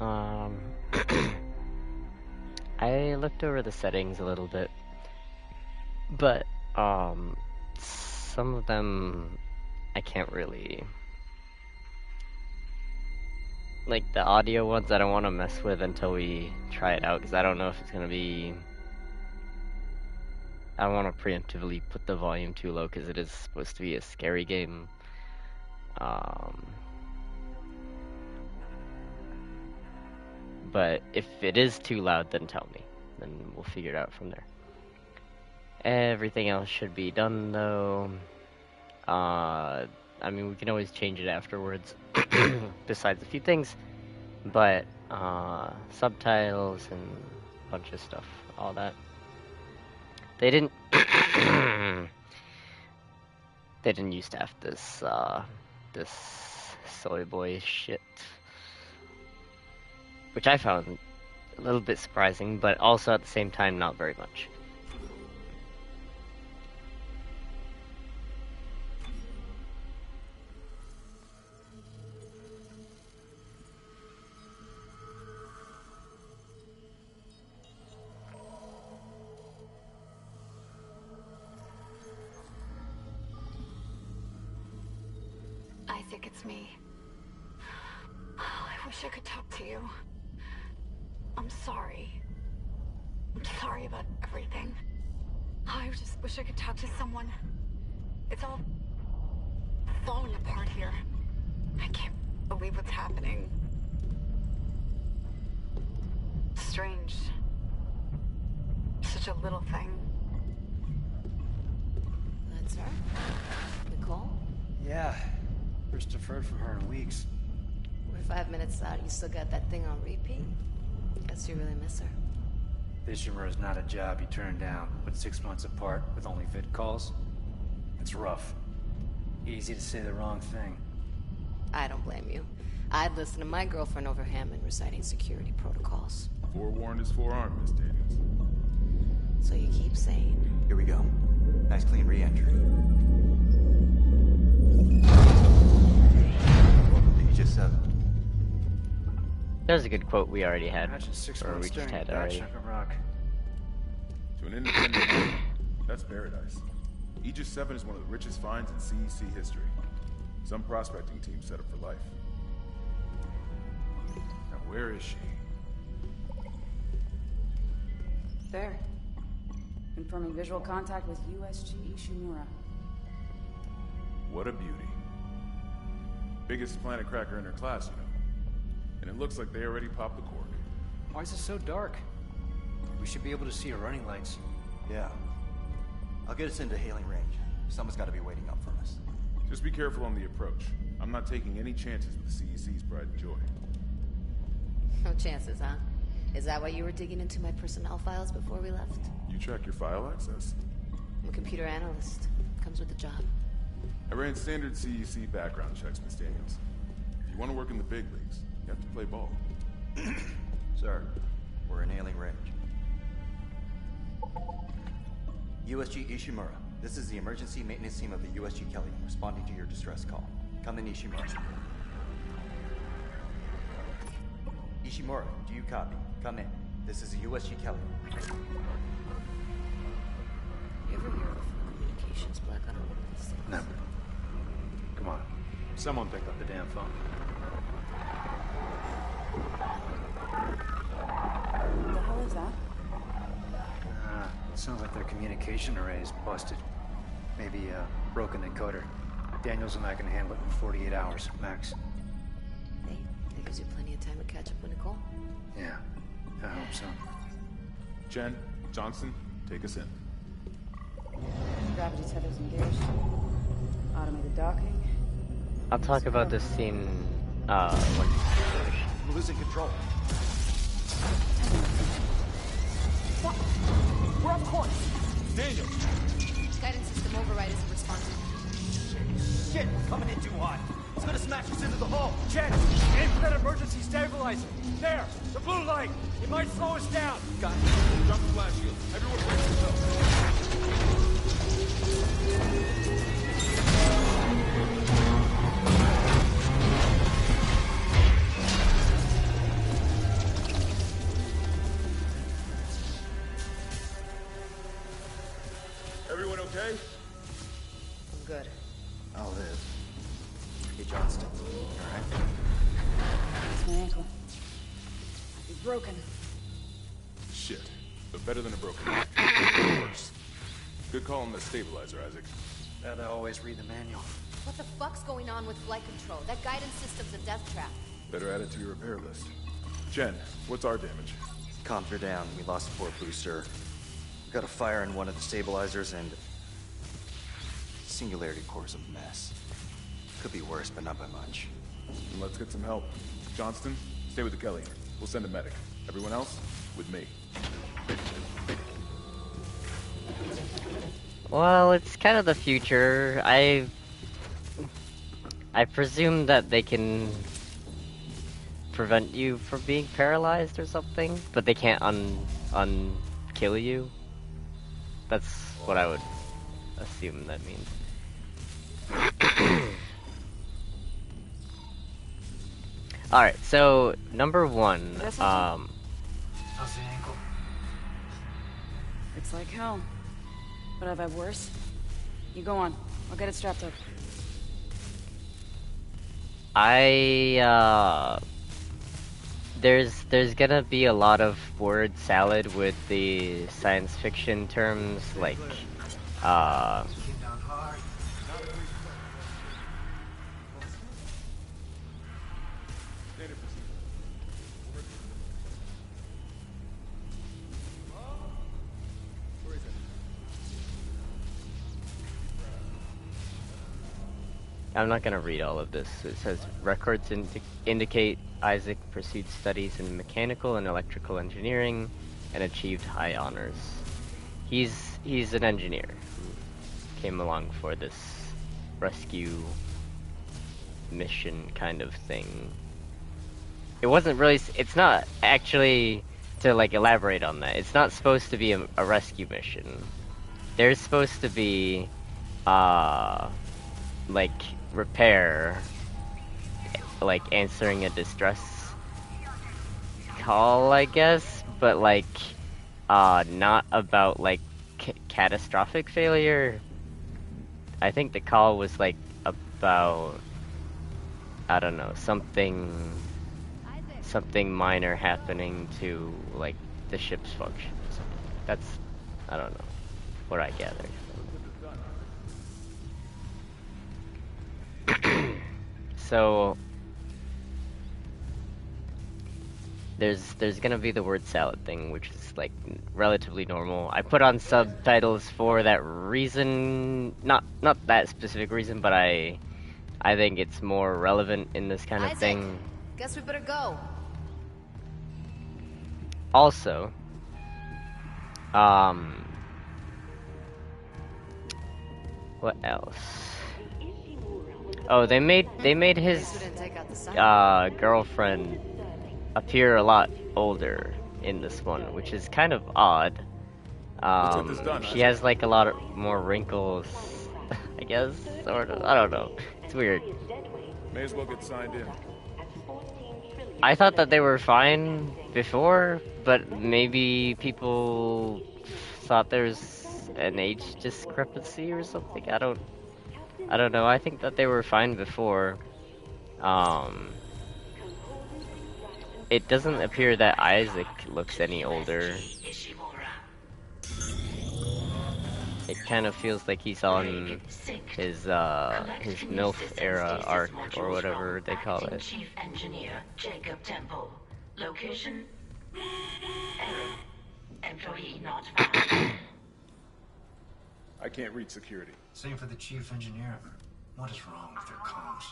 Um, I looked over the settings a little bit, but some of them I can't really, like the audio ones I don't want to mess with until we try it out, because I don't know if it's gonna be. I don't want to preemptively put the volume too low because it is supposed to be a scary game. Um, but if it is too loud, then tell me. Then we'll figure it out from there. Everything else should be done though. I mean, we can always change it afterwards, besides a few things. But subtitles and a bunch of stuff, all that. They didn't. They didn't used to have this soy boy shit, which I found a little bit surprising, but also at the same time not very much. I think it's me. Oh, I wish I could talk to you. I'm sorry. I'm sorry about everything. I just wish I could talk to someone. It's all falling apart here. I can't believe what's happening. Strange. Such a little thing. That's her? Nicole? Yeah. First deferred from her in weeks. We're 5 minutes out. You still got that thing on repeat? Guess you really miss her. Ishimura is not a job you turn down, but 6 months apart with only vid calls? It's rough. Easy to say the wrong thing. I don't blame you. I'd listen to my girlfriend over Hammond reciting security protocols. Forewarned is forearmed, Miss Daniels. So you keep saying. Here we go. Nice clean re-entry. Welcome to Aegis 7. There's a good quote we already had, Imagine 6 or months we just staring had at that already. chunk of rock. To an independent group, that's paradise. Aegis 7 is one of the richest finds in CEC history. Some prospecting team set up for life. Now where is she? There. Confirming visual contact with USG Ishimura. What a beauty. Biggest planet cracker in her class, you know. And it looks like they already popped the cork. Why is it so dark? We should be able to see her running lights. Yeah. I'll get us into hailing range. Someone's got to be waiting up for us. Just be careful on the approach. I'm not taking any chances with CEC's pride and joy. No chances, huh? Is that why you were digging into my personnel files before we left? You track your file access? I'm a computer analyst. Comes with the job. I ran standard CEC background checks, Miss Daniels. If you want to work in the big leagues, you have to play ball. Sir, we're in hailing range. USG Ishimura, this is the emergency maintenance team of the USG Kelly, responding to your distress call. Come in, Ishimura. Ishimura, do you copy? Come in. This is the USG Kelly. You ever hear of communications black on one of these things? Never. Come on. Someone pick up the damn phone. What the hell is that? It sounds like their communication array is busted. Maybe a broken encoder. Daniels and I can handle it in 48 hours, max. Hey, that gives you plenty of time to catch up with Nicole. Yeah, I hope so. Jen, Johnson, take us in. Gravity tethers engaged. Automated docking. I'll talk about this scene, once I'm losing control. Fuck! We're off course! Daniel! Guidance system override isn't responsive. Shit, we're coming in too hot. It's gonna smash us into the hull. Jen, aim for that emergency stabilizer. There, the blue light. It might slow us down. Got it. Drop the flash shield. Everyone brace yourself. Everyone okay? I'm good. I'll live. Hey, Johnston. Alright? It's my ankle. Might be broken. Shit. But better than a broken neck. Worse. Good call on the stabilizer, Isaac. Gotta always read the manual. What the fuck's going on with flight control? That guidance system's a death trap. Better add it to your repair list. Jen, what's our damage? Comms are down. We lost the port booster. Got a fire in one of the stabilizers and... Singularity core's a mess. Could be worse, but not by much. Then let's get some help. Johnston, stay with the Kelly. We'll send a medic. Everyone else, with me. Well, it's kind of the future. I presume that they can prevent you from being paralyzed or something, but they can't kill you. That's what I would assume that means. Alright, so number one, How's the ankle? It's like hell. But I've had worse. You go on. I'll get it strapped up. There's gonna be a lot of word salad with the science fiction terms like I'm not gonna read all of this. It says records indicate Isaac pursued studies in mechanical and electrical engineering and achieved high honors. He's an engineer who came along for this rescue mission kind of thing. It wasn't really. It's not actually, to like elaborate on that. It's not supposed to be a rescue mission. There's supposed to be like repair, like answering a distress call, I guess, but like not about like catastrophic failure. I think the call was like about, I don't know, something minor happening to like the ship's function. That's, I don't know, what I gathered. So there's gonna be the word salad thing, which is like relatively normal. I put on subtitles for that reason, not that specific reason, but I think it's more relevant in this kind of Isaac, thing. guess we better go. Also, what else? Oh, they made his girlfriend appear a lot older in this one, which is kind of odd. Let's get this done, She has like a lot of more wrinkles, I guess, sort of. I don't know. It's weird. May as well get signed in. I thought that they were fine before, but maybe people thought there's an age discrepancy or something. I don't know. I think that they were fine before. It doesn't appear that Isaac looks any older. It kind of feels like he's on his MILF era arc or whatever they call it. Chief Engineer Jacob Temple. Location? Error. Employee not found. I can't reach security. Same for the chief engineer. What is wrong with their comms?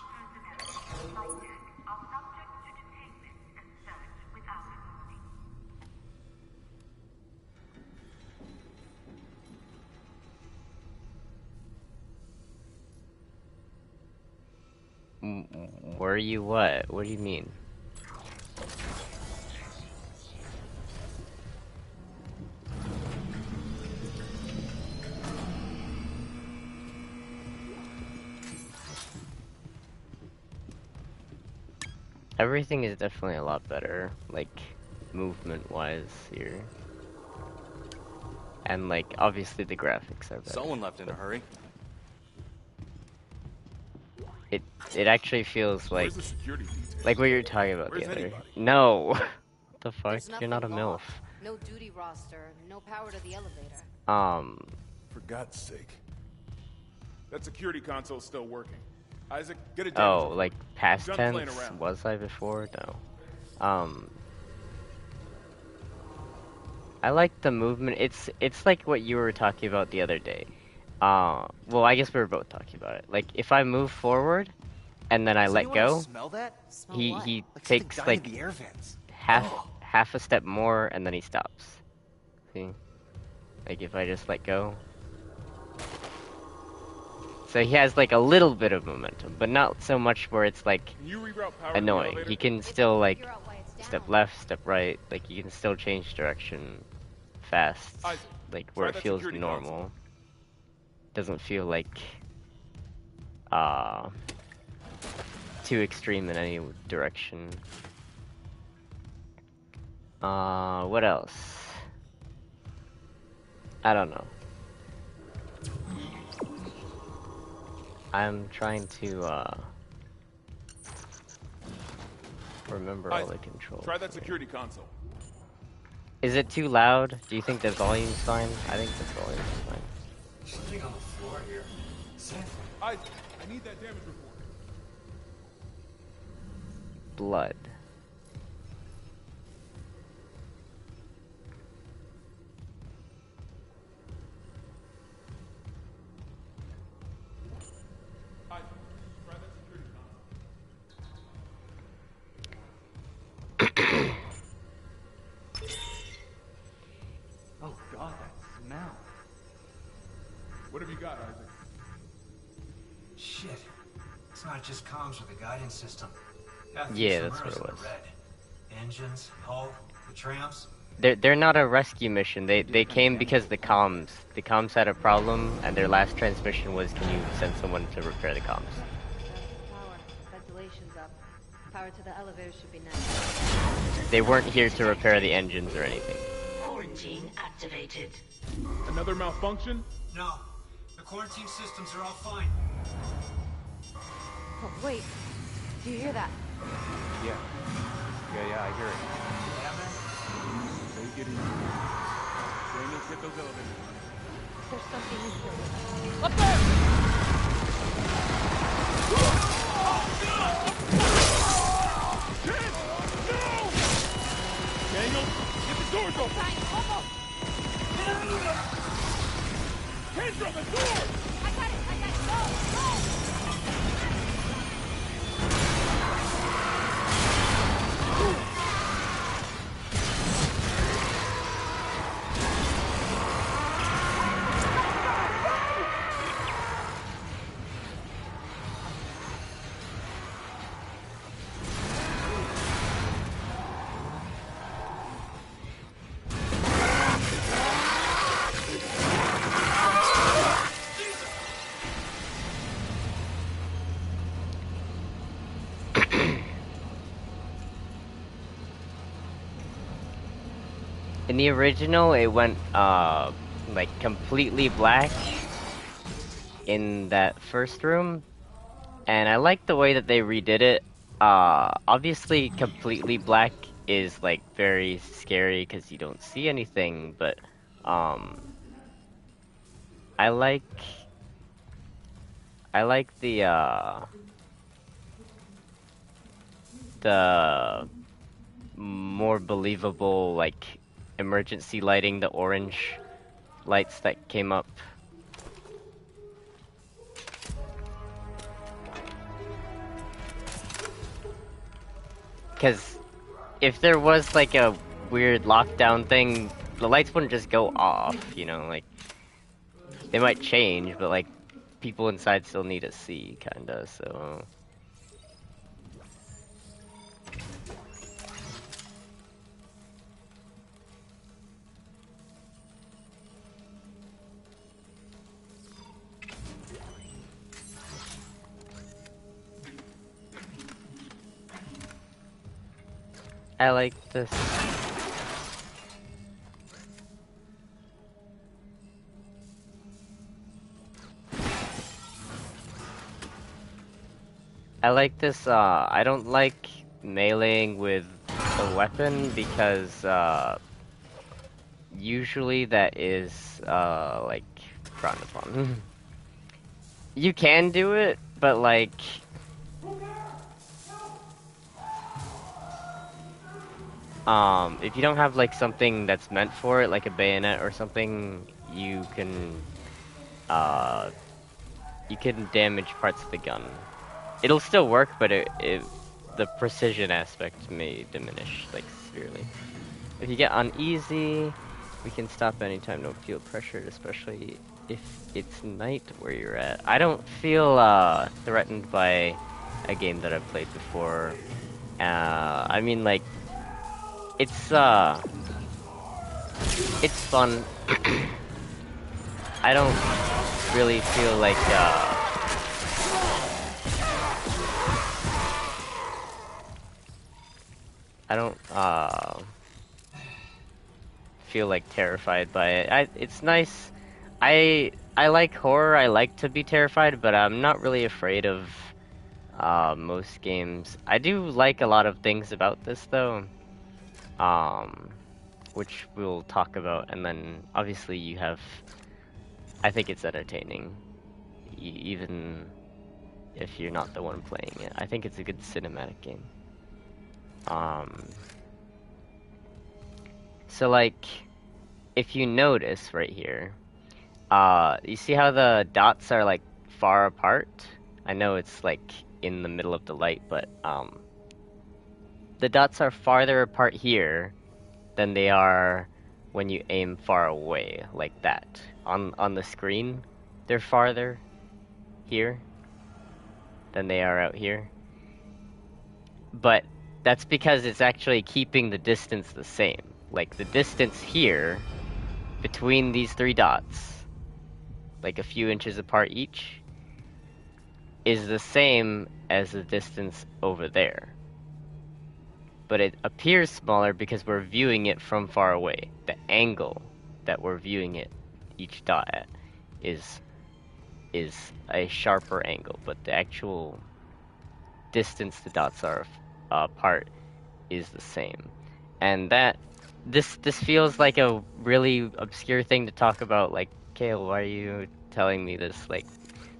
Were you what? What do you mean? Everything is definitely a lot better, like, movement-wise here. and like obviously the graphics are better. Someone left in a hurry. It actually feels like Where's the security detail? what you were talking about Where's the other. anybody? No, what the fuck? There's You're not a nothing MILF. locked. No duty roster, no power to the elevator. For God's sake. That security console's still working. Isaac, get it Oh, down. like past Done tense? playing around. Was I before? No. I like the movement. It's like what you were talking about the other day. Well, I guess we were both talking about it. Like if I move forward and then I Does let anyone go, smell that? Smell he what? he Like takes something dying like in the air vents. half a step more and then he stops. See? Like if I just let go. So he has like a little bit of momentum, but not so much where it's like Can you reroute power to the annoying. elevator? He can still like Figure out why it's step down. left, step right. Like you can still change direction fast, Isaac, like where try it that feels security normal. console. Doesn't feel like too extreme in any direction. What else? I don't know. I'm trying to remember all the Isaac, controls. try that here. security console. Is it too loud? Do you think the volume's fine? I think the volume's fine. Something on the floor here. Seth. Isaac, I need that damage report. Blood. Isaac, try that security console. Oh God, that smell. What have you got, Isaac? Shit. It's not just comms with the guidance system. Yeah, that's what it was. Red. Engines, hull, the tramps. They're not a rescue mission. They came because the comms had a problem, and their last transmission was, "Can you send someone to repair the comms?" Power. Ventilation's up. Power to the elevator should be next. They weren't here to repair the engines or anything. Quarantine activated. Another malfunction? No. The quarantine systems are all fine. Oh, wait. Do you hear that? Yeah, I hear it. Take it easy. Daniel, get those elevators running. There's something in here. Up there! Daniel, get the doors open! Kendra, the door! I got it! Go! In the original, it went like completely black in that first room, and I like the way that they redid it. Obviously, completely black is like very scary because you don't see anything, but I like the more believable like emergency lighting, the orange lights that came up. Because if there was like a weird lockdown thing, the lights wouldn't just go off, you know, like they might change, but like people inside still need to see, kinda, so. I like this. I like this, I don't like meleeing with a weapon because, usually that is, like, frowned upon. You can do it, but like, if you don't have like something that's meant for it, like a bayonet or something, uh, you can damage parts of the gun. It'll still work, but the precision aspect may diminish, like, severely. If you get uneasy, we can stop anytime, no feel pressured, especially if it's night where you're at. I don't feel, threatened by a game that I've played before. I mean, like, it's, it's fun. I don't really feel like, I don't, feel like terrified by it. It's nice. I like horror. I like to be terrified, but I'm not really afraid of, most games. I do like a lot of things about this, though. Which we'll talk about, and then obviously you have. I think it's entertaining, even if you're not the one playing it. I think it's a good cinematic game. So like, if you notice right here, you see how the dots are like far apart? I know it's like in the middle of the light, but the dots are farther apart here than they are when you aim far away, like that. On the screen, they're farther here than they are out here. But that's because it's actually keeping the distance the same. Like, the distance here between these three dots, like a few inches apart each, is the same as the distance over there. But it appears smaller because we're viewing it from far away. The angle that we're viewing it, each dot at, is a sharper angle, but the actual distance the dots are apart is the same. And this feels like a really obscure thing to talk about. Like, Kale, why are you telling me this, like,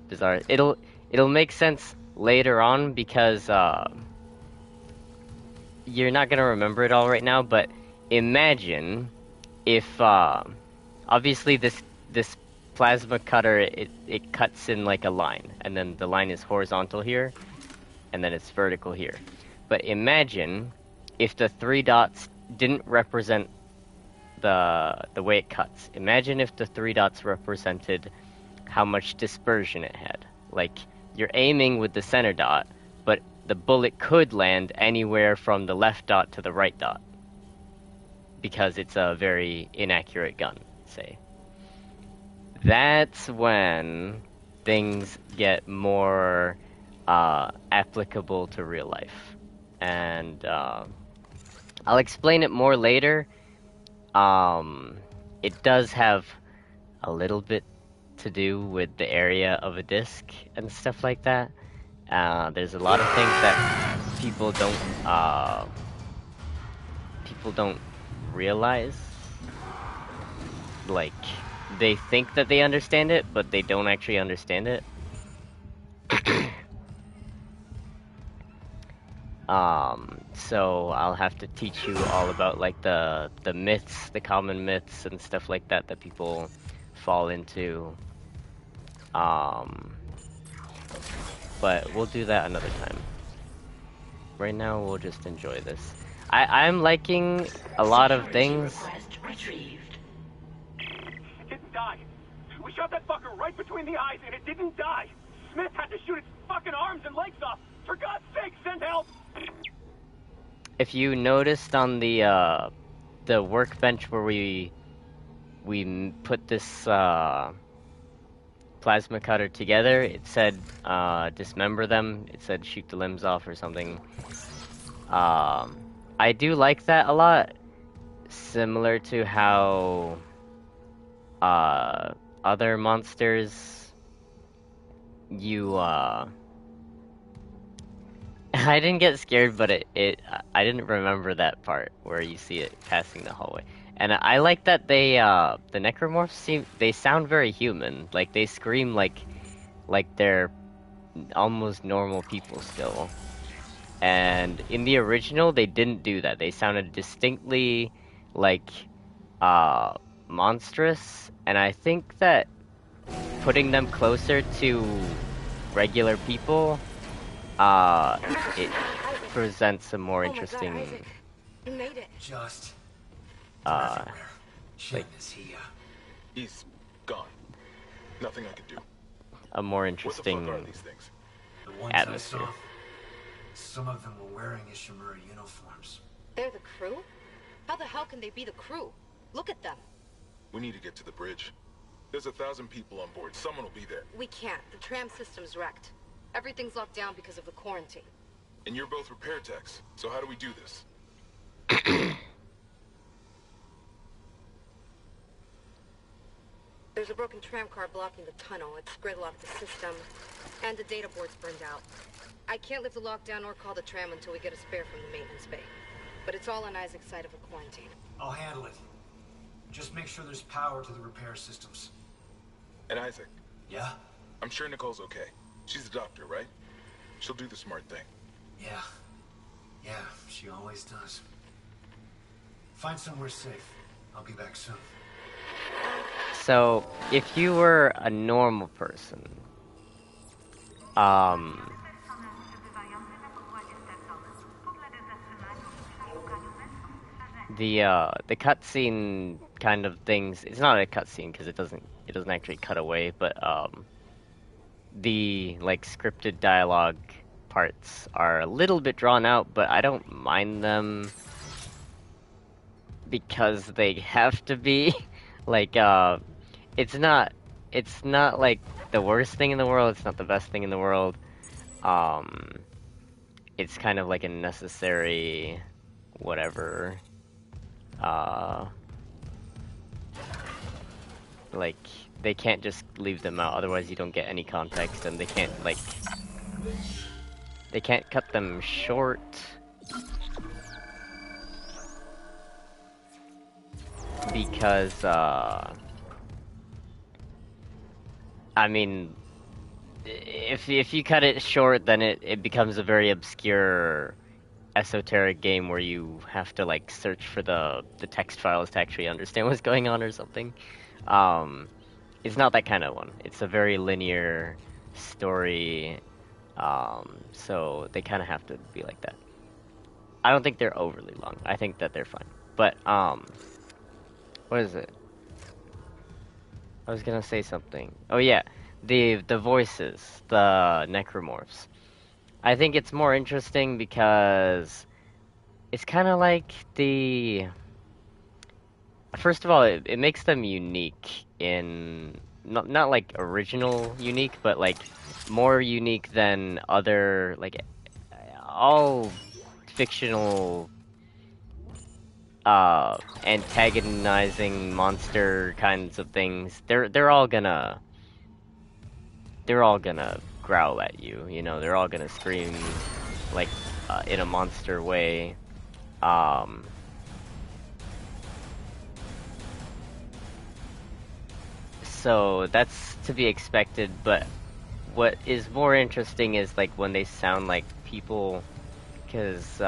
bizarre? It'll make sense later on because you're not gonna remember it all right now, but imagine if obviously this plasma cutter, it cuts in like a line, and then the line is horizontal here, and then it's vertical here. But imagine if the three dots didn't represent the way it cuts. Imagine if the three dots represented how much dispersion it had. Like, you're aiming with the center dot, but the bullet could land anywhere from the left dot to the right dot, because it's a very inaccurate gun, say. That's when things get more applicable to real life. And I'll explain it more later. It does have a little bit to do with the area of a disc and stuff like that. There's a lot of things that people don't realize. Like, they think that they understand it, but they don't actually understand it. So I'll have to teach you all about, like, the myths, the common myths and stuff like that that people fall into. But we'll do that another time. Right now, we'll just enjoy this. I'm liking a lot of things. Request retrieved. It didn't die. We shot that fucker right between the eyes and it didn't die. Smith had to shoot its fucking arms and legs off. For God's sake, send help! If you noticed on the workbench where we put this plasma cutter together, it said dismember them. It said shoot the limbs off or something. I do like that a lot. Similar to how other monsters, you I didn't get scared, but I didn't remember that part where you see it passing the hallway. And I like that the necromorphs they sound very human. Like they scream like they're almost normal people still. And in the original, they didn't do that. They sounded distinctly like uh monstrous, and I think that putting them closer to regular people it presents a more interesting Isaac. You made it. Just. uh Shit, is he, He's gone. Nothing I can do. a more What the fuck interesting are these things? The ones atmosphere. I saw, some of them were wearing Ishimura uniforms. They're the crew? How the hell can they be the crew? Look at them. We need to get to the bridge. There's 1,000 people on board. Someone will be there. We can't. The tram system's wrecked. Everything's locked down because of the quarantine. And you're both repair techs. So how do we do this? There's a broken tram car blocking the tunnel. It's gridlocked the system. And the data board's burned out. I can't lift the lockdown or call the tram until we get a spare from the maintenance bay. But it's all on Isaac's side of the quarantine. I'll handle it. Just make sure there's power to the repair systems. And Isaac, Yeah? I'm sure Nicole's okay. She's a doctor, right? She'll do the smart thing. Yeah. Yeah, she always does. Find somewhere safe. I'll be back soon. So, if you were a normal person, the cutscene kind of things, it's not a cutscene because it doesn't actually cut away, but the like scripted dialogue parts are a little bit drawn out, but I don't mind them because they have to be. Like it's not like the worst thing in the world, it's not the best thing in the world. It's kind of like a necessary whatever. Like they can't just leave them out, otherwise you don't get any context, and they can't cut them short. Because I mean, if you cut it short, then it becomes a very obscure esoteric game where you have to like search for the text files to actually understand what's going on or something. It's not that kind of one. It's a very linear story, so they kind of have to be like that. I don't think they're overly long. I think that they're fine. But what is it? I was gonna say something. Oh yeah, the voices, the necromorphs. I think it's more interesting because it's kind of like the. First of all, it makes them unique in not like original unique, but like more unique than other like all fictional antagonizing monster kinds of things. They're all gonna growl at you, you know, they're all gonna scream like in a monster way. So that's to be expected, but what is more interesting is like when they sound like people, because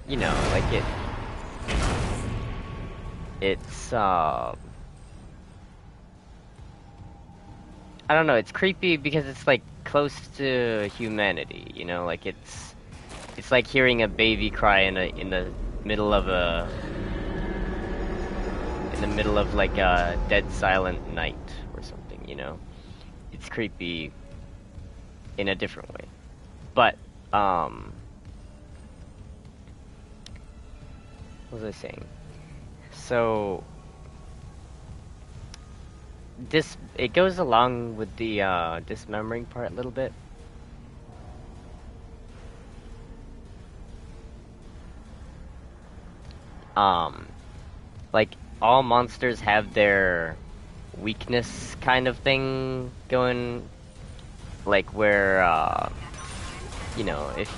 you know, like it's I don't know, it's creepy because it's like close to humanity, you know, like it's like hearing a baby cry in the middle of like a dead silent night or something, you know. It's creepy in a different way. But what was I saying? So it goes along with the dismembering part a little bit. Like all monsters have their weakness kind of thing going, like where you know, if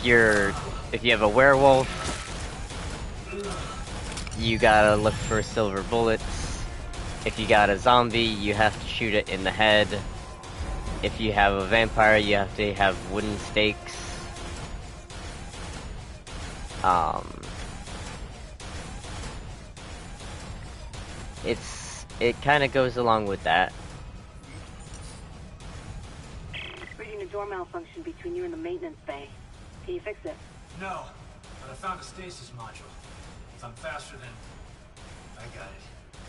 you have a werewolf, you gotta look for silver bullets. If you got a zombie, you have to shoot it in the head. If you have a vampire, you have to have wooden stakes. It kind of goes along with that. Reading a door malfunction between you and the maintenance bay. Can you fix it? No, but I found a stasis module. If I'm faster than... I got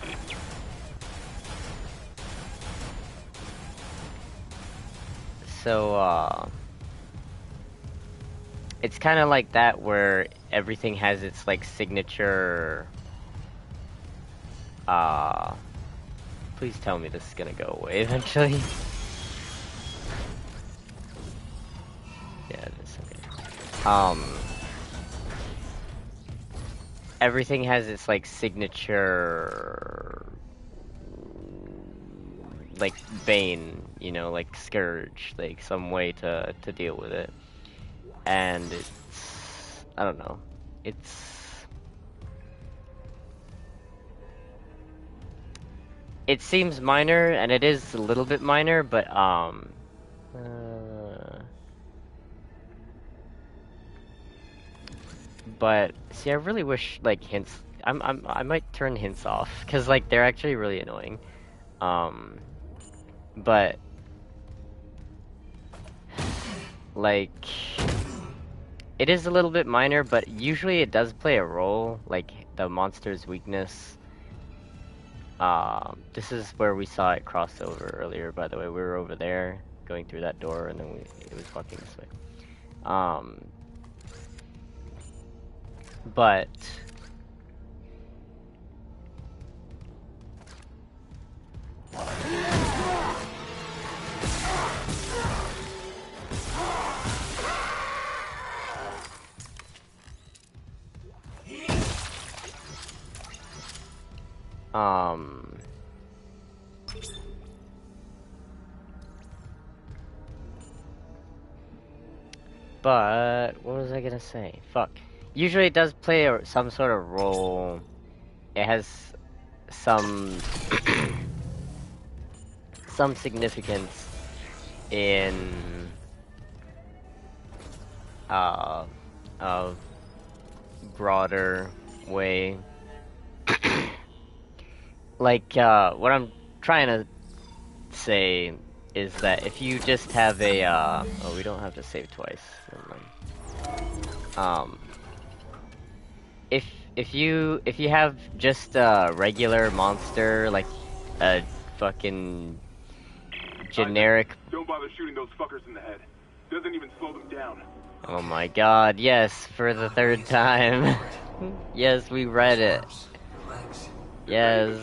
it. So, it's kind of like that where everything has its, like, signature... Please tell me this is gonna go away eventually. Yeah, it is, okay. Everything has its, like, signature... like, bane, you know, like, scourge, like, some way to deal with it. And it's... I don't know. It seems minor, and it is a little bit minor, but, but, see, I really wish, like, hints... I might turn hints off, because, like, they're actually really annoying. But... like... it is a little bit minor, but usually it does play a role, like, the monster's weakness. This is where we saw it cross over earlier, by the way. We were over there, going through that door, and then it was walking this way. But... but what was I gonna say? Fuck. Usually it does play some sort of role. It has some some significance in a broader way. Like, what I'm trying to say is that if you just have a, oh, we don't have to save twice. Never mind. If you have just a regular monster, like a fucking generic... Don't bother shooting those fuckers in the head. Doesn't even slow them down. Oh my god, yes, for the third time. Yes, we read it. Yes.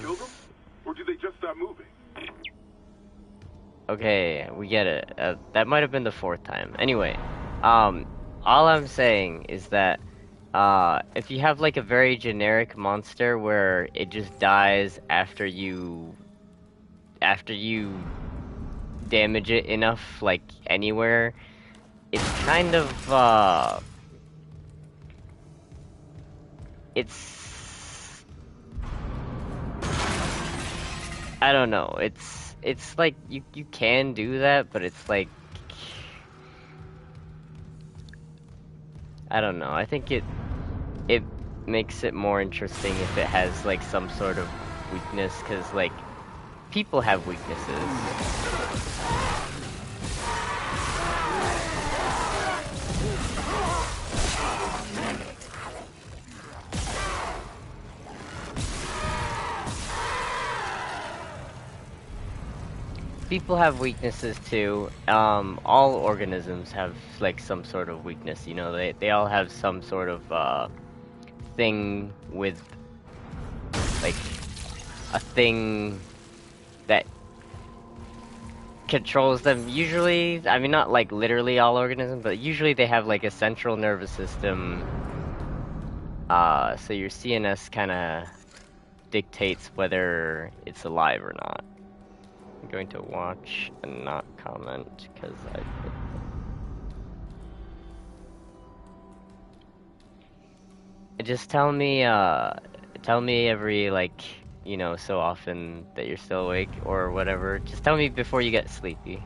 Or did they just stop moving? Okay, we get it. That might have been the fourth time. Anyway, all I'm saying is that if you have like a very generic monster where it just dies after you damage it enough, like anywhere, it's kind of it's... I don't know, it's like you can do that, but it's like, I don't know, I think it makes it more interesting if it has like some sort of weakness, because like people have weaknesses. People have weaknesses too. All organisms have like some sort of weakness, you know, they all have some sort of thing with like a thing that controls them. Usually, I mean, not like literally all organisms, but usually they have like a central nervous system. So your CNS kind of dictates whether it's alive or not. I'm going to watch and not comment because I put... Just tell me every, like, you know, so often that you're still awake or whatever. Just tell me before you get sleepy.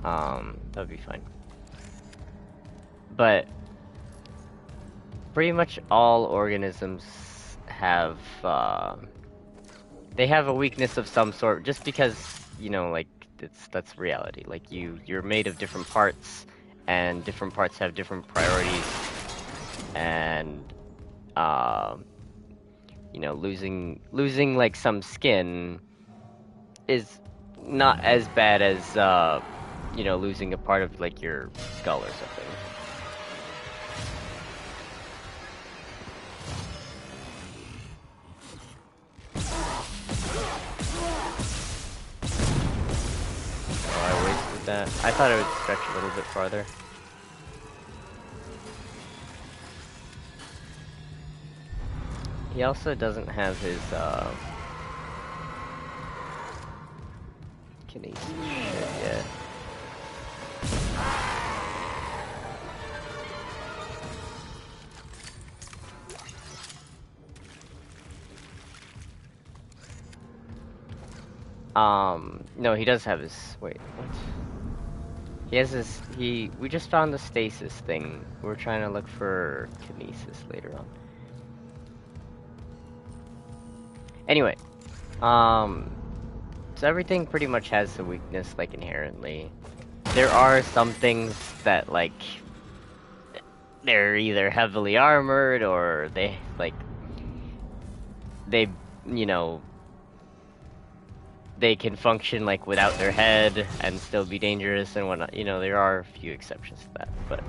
That'd be fine. But pretty much all organisms have, they have a weakness of some sort, just because, you know, like, that's reality. Like, you're made of different parts, and different parts have different priorities, and, you know, losing like some skin is not as bad as, you know, losing a part of like your skull or something. Oh, I wasted that. I thought it would stretch a little bit farther. He also doesn't have his, kinesis shit yet. No, he does have his, wait, what? He has this, we just found the stasis thing. We're trying to look for kinesis later on. Anyway, so everything pretty much has a weakness, like, inherently. There are some things that, like, they're either heavily armored or they, like, they, you know, they can function, like, without their head and still be dangerous and whatnot. You know, there are a few exceptions to that, but,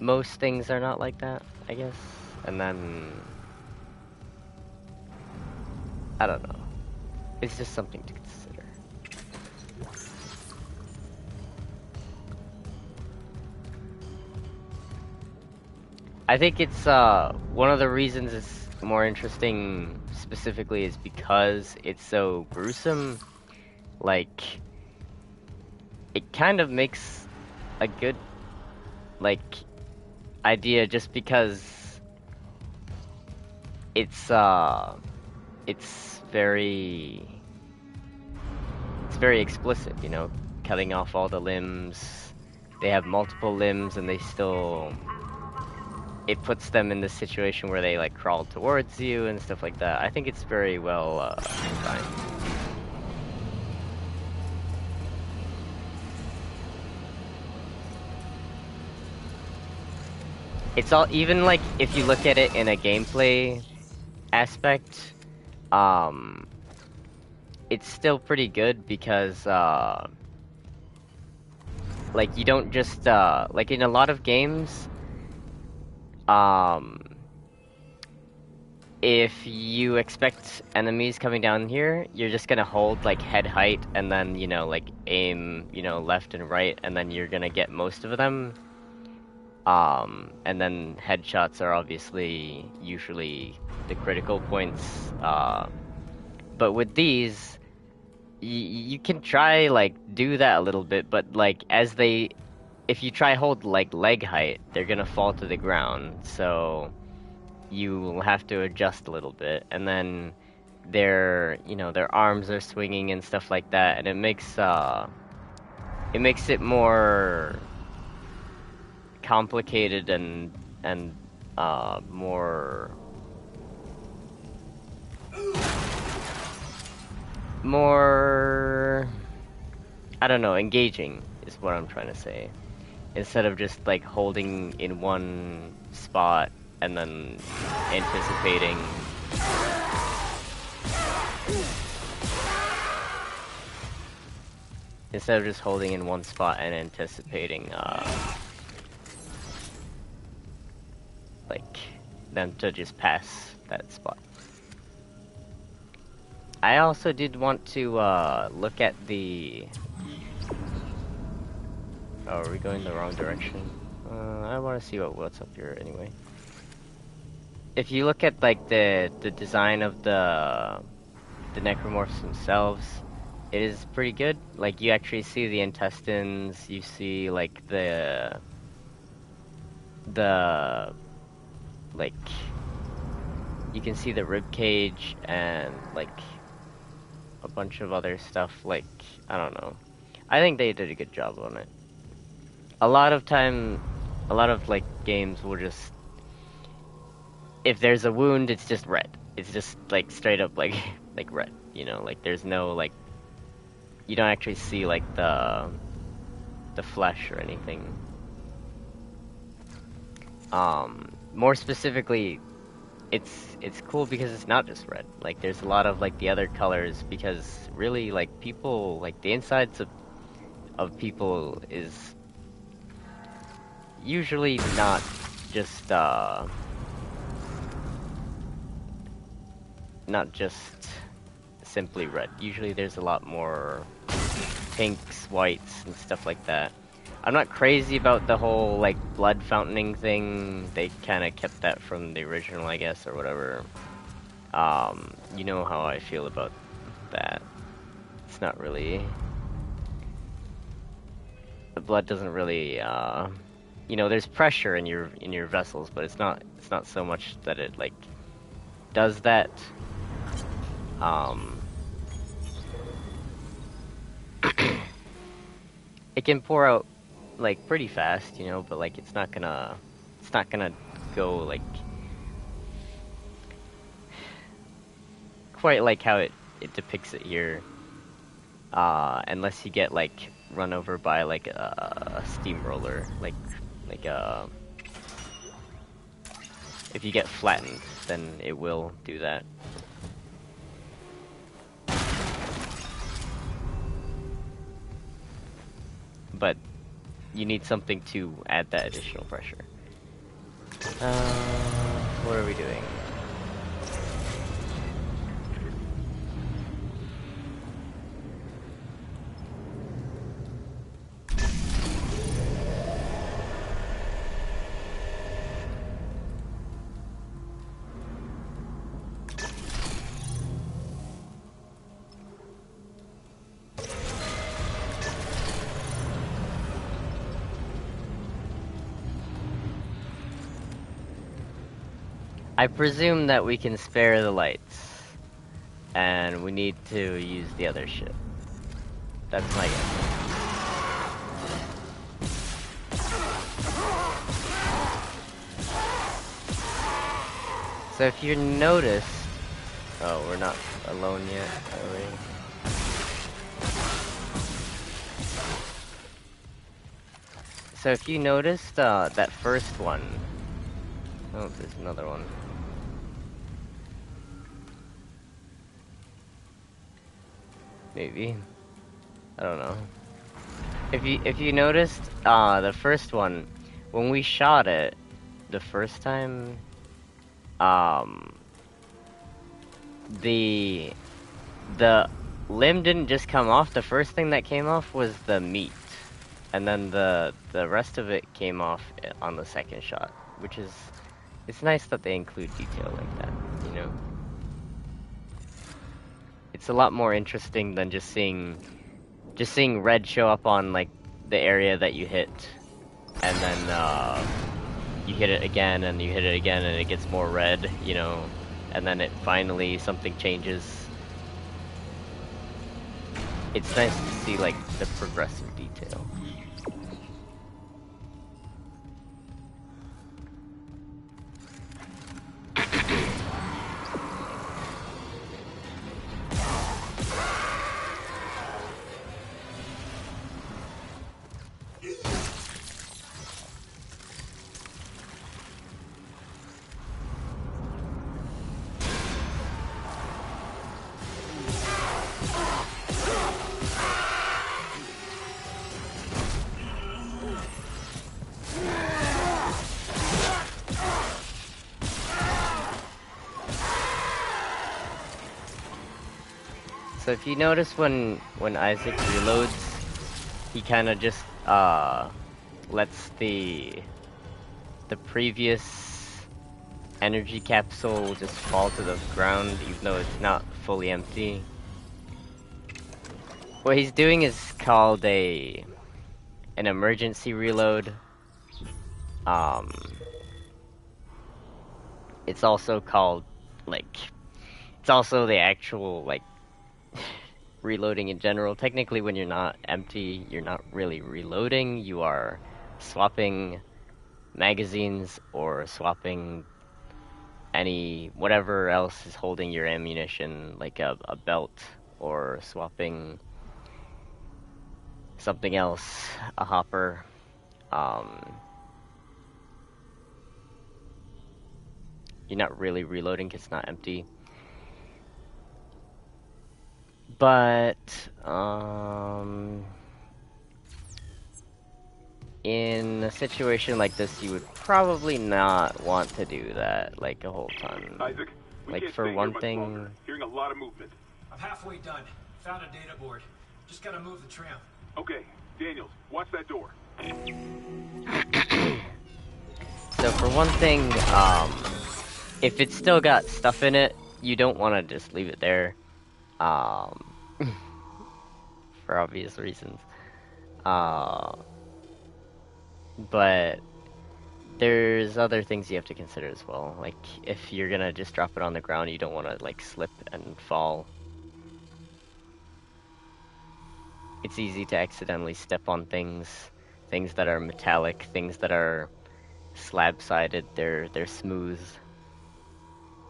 most things are not like that, I guess. And then, I don't know. It's just something to consider. I think it's, one of the reasons it's more interesting specifically is because it's so gruesome. Like, it kind of makes a good, like, idea just because it's very explicit, you know, cutting off all the limbs. They have multiple limbs and they still, it puts them in this situation where they, like, crawl towards you and stuff like that. I think it's very well designed. It's all, even, like, if you look at it in a gameplay aspect, it's still pretty good because, like, you don't just, like, in a lot of games, if you expect enemies coming down here, you're just gonna hold, like, head height and then, you know, like, aim, you know, left and right, and then you're gonna get most of them. And then headshots are obviously usually the critical points, but with these, you can try, like, do that a little bit, but, like, if you try hold, like, leg height, they're gonna fall to the ground, so you will have to adjust a little bit, and then you know, their arms are swinging and stuff like that, and it makes it more complicated and more, I don't know, engaging is what I'm trying to say. Instead of just, like, holding in one spot and then anticipating. Instead of just holding in one spot and anticipating, like, them to just pass that spot. I also did want to, look at the... Oh, are we going the wrong direction? I want to see what's up here anyway. if you look at like the design of the necromorphs themselves, it is pretty good. Like you actually see the intestines, you see like the like you can see the rib cage and like a bunch of other stuff. Like I don't know. I think they did a good job on it. A lot of like games will just, if there's a wound, it's just red. It's just like straight up like like red. You know, like there's no like, you don't actually see like the flesh or anything. More specifically, it's cool because it's not just red. Like there's a lot of like the other colors, because really like people, like the insides of people is usually not just simply red. Usually there's a lot more pinks, whites, and stuff like that. I'm not crazy about the whole like blood fountaining thing. They kind of kept that from the original, I guess, or whatever. You know how I feel about that. It's not really, the blood doesn't really you know, there's pressure in your vessels, but it's not so much that it like does that. It can pour out like pretty fast, you know, but like it's not gonna go like quite like how it depicts it here, unless you get like run over by like a steamroller, like if you get flattened, then it will do that. But you need something to add that additional pressure. What are we doing? I presume that we can spare the lights, and we need to use the other ship. That's my guess. So if you noticed, oh, we're not alone yet, are we? So if you noticed that first one, oh, there's another one. Maybe. I don't know. If you noticed, the first one, when we shot it the first time, the limb didn't just come off. The first thing that came off was the meat, and then the rest of it came off on the second shot, which is, it's nice that they include detail like that, you know. It's a lot more interesting than just seeing red show up on like the area that you hit, and then you hit it again and you hit it again and it gets more red, you know, and then it finally something changes. It's nice to see like the progressive detail. So if you notice when Isaac reloads, he kind of just lets the previous energy capsule will just fall to the ground even though it's not fully empty. What he's doing is called an emergency reload. It's also called, like, it's also the actual, like, reloading in general. Technically, when you're not empty, you're not really reloading. You are swapping magazines or swapping whatever else is holding your ammunition, like a belt, or swapping something else, a hopper. You're not really reloading 'cause it's not empty. But, in a situation like this, you would probably not want to do that, like, a whole ton. Isaac, we like, can't for stay one here much thing... longer. Hearing a lot of movement. I'm halfway done. Found a data board. Just gotta move the tram. Okay, Daniels, watch that door. So for one thing, if it's still got stuff in it, you don't want to just leave it there. For obvious reasons. But there's other things you have to consider as well. Like, if you're gonna just drop it on the ground, you don't want to, like, slip and fall. It's easy to accidentally step on things that are metallic, things that are slab-sided, they're smooth.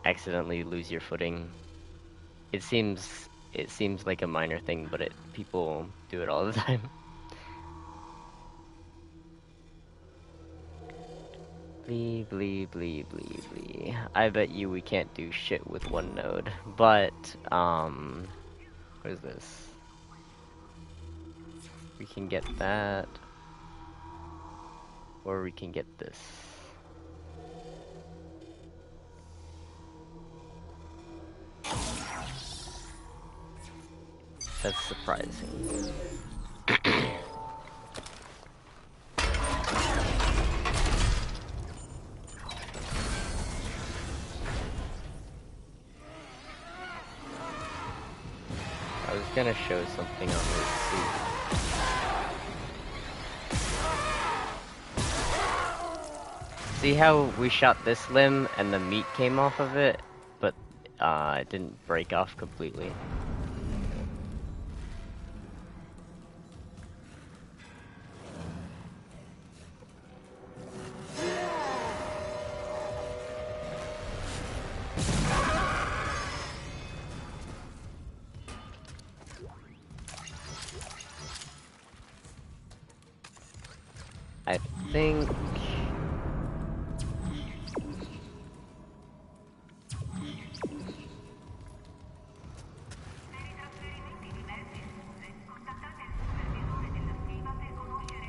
Accidentally lose your footing. It seems like a minor thing, but people do it all the time. Blee, blee, blee, blee, blee. I bet you we can't do shit with one node. But, what is this? We can get that. Or we can get this. That's surprising. I was gonna show something on this suit. See how we shot this limb and the meat came off of it, but it didn't break off completely. I think...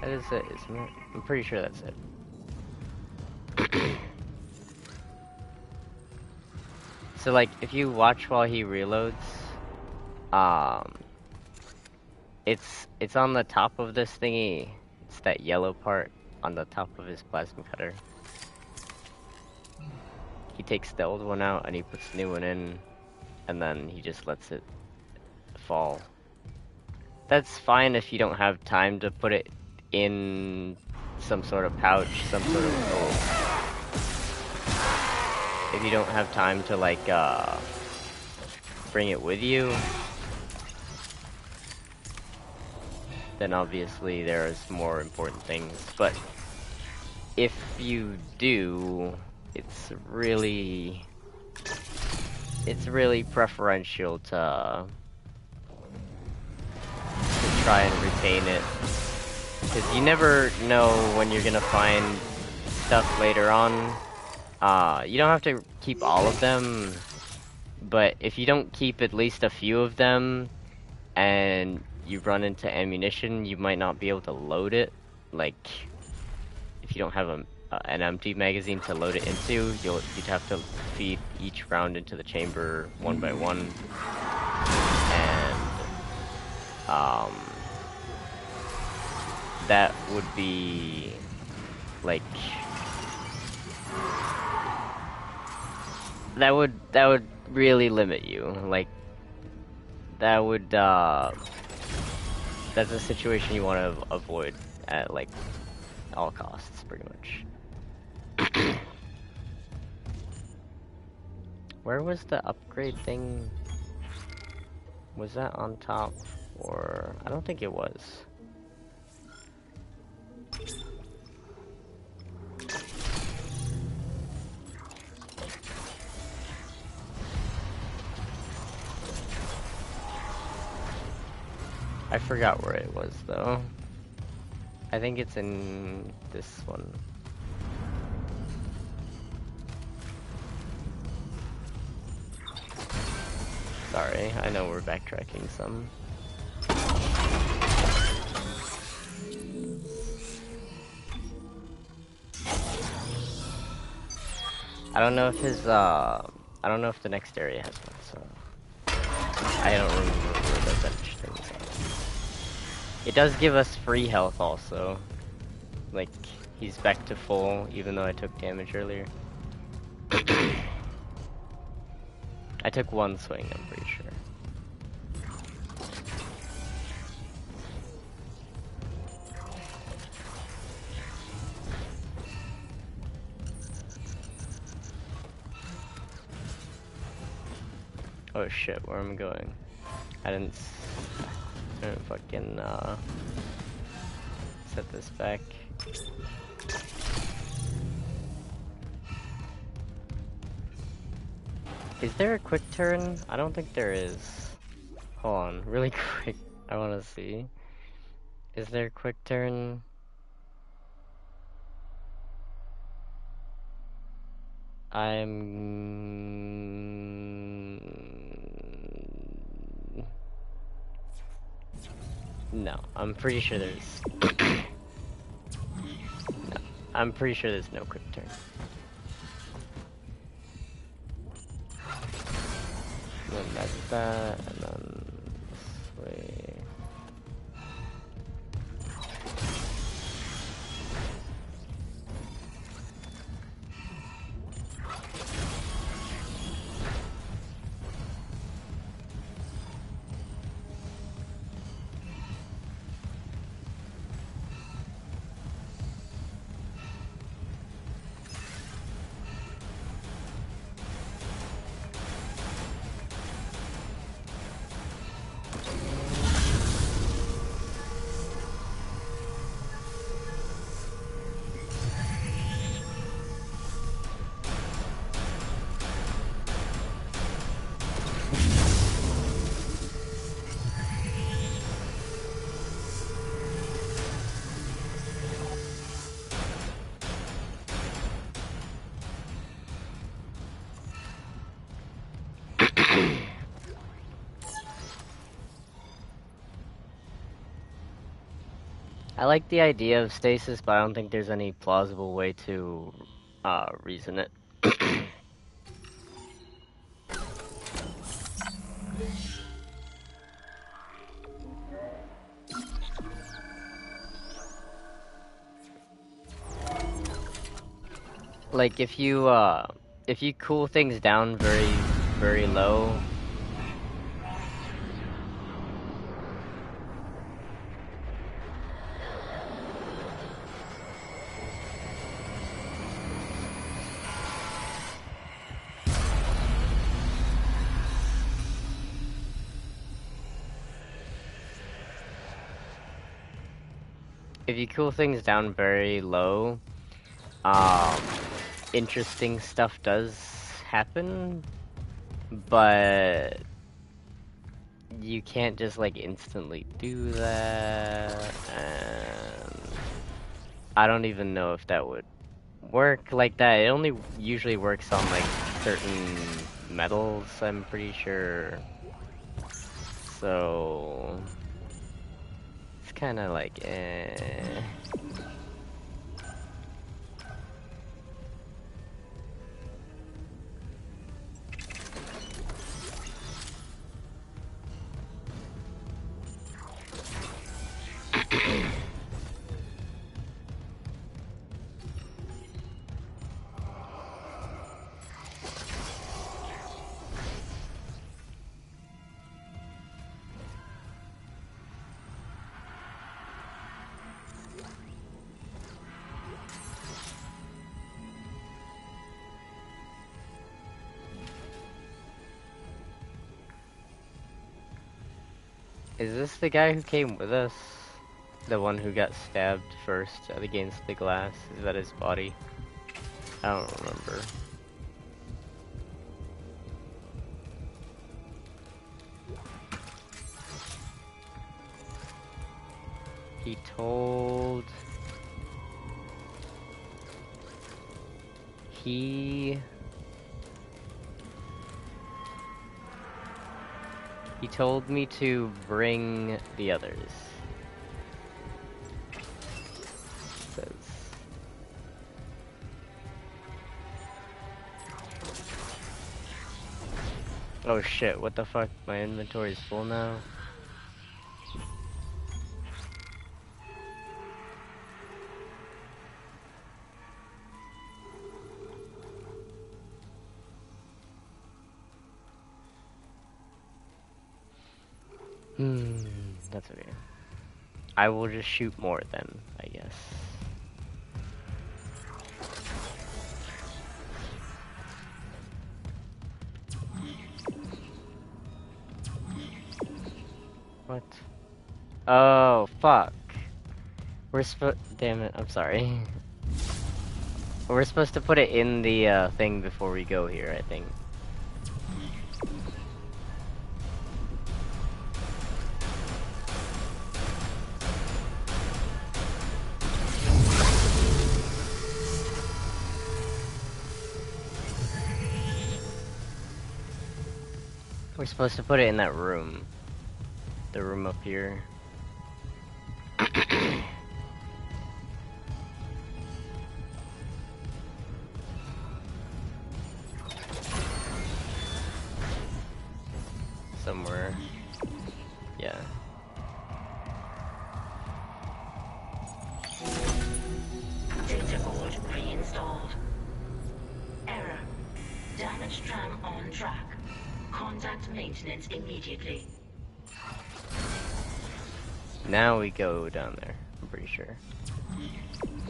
that is it, isn't it? I'm pretty sure that's it. So, like, if you watch while he reloads, it's on the top of this thingy. It's that yellow part on the top of his plasma cutter. He takes the old one out and he puts the new one in, and then he just lets it fall. That's fine if you don't have time to put it in some sort of pouch, some sort of... if you don't have time to, like, bring it with you, then obviously there's more important things. But if you do, it's really preferential to try and retain it, because you never know when you're gonna find stuff later on. You don't have to keep all of them, but if you don't keep at least a few of them and you run into ammunition, you might not be able to load it. Like, if you don't have an empty magazine to load it into, you'd have to feed each round into the chamber one by one, and that would be like that would really limit you. Like, that would, that's a situation you want to avoid at, like, all costs, pretty much. Where was the upgrade thing? Was that on top? Or... I don't think it was. I forgot where it was, though. I think it's in this one. Sorry, I know we're backtracking some. I don't know if his, I don't know if the next area has one, so... I don't remember where the bench things are. It does give us free health also. Like, he's back to full, even though I took damage earlier. I took one swing, I'm pretty sure. Oh shit, where am I going? I didn't fucking, set this back. Is there a quick turn? I don't think there is. Hold on, really quick. I wanna see. Is there a quick turn? No, I'm pretty sure there's... No, I'm pretty sure there's no quick turn. And then that's that, and then this way. I like the idea of stasis, but I don't think there's any plausible way to reason it. Like if you cool things down very low, interesting stuff does happen, but you can't just like instantly do that, and I don't even know if that would work like that. It only usually works on like certain metals, I'm pretty sure. So it's kind of like eh. Is this the guy who came with us? The one who got stabbed first against the glass? Is that his body? I don't remember. He told... He told me to bring the others. Says... Oh shit, what the fuck? My inventory is full now? That's okay. I will just shoot more then, I guess. What? Oh, fuck. Damn it, I'm sorry. We're supposed to put it in the thing before we go here, I think. We're supposed to put it in that room. The room up here. Somewhere. Yeah. Data board reinstalled. Error. Damaged tram on track. Contact maintenance immediately. Now we go down there, I'm pretty sure.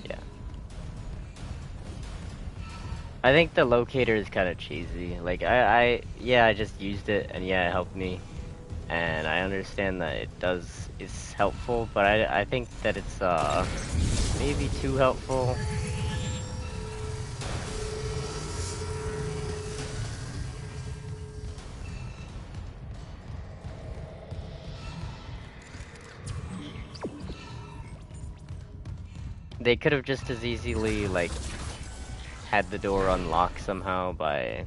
Yeah. I think the locator is kind of cheesy. Like, yeah, I just used it, and yeah, it helped me. And I understand that it's helpful, but I think that it's, maybe too helpful. They could have just as easily, like, had the door unlocked somehow by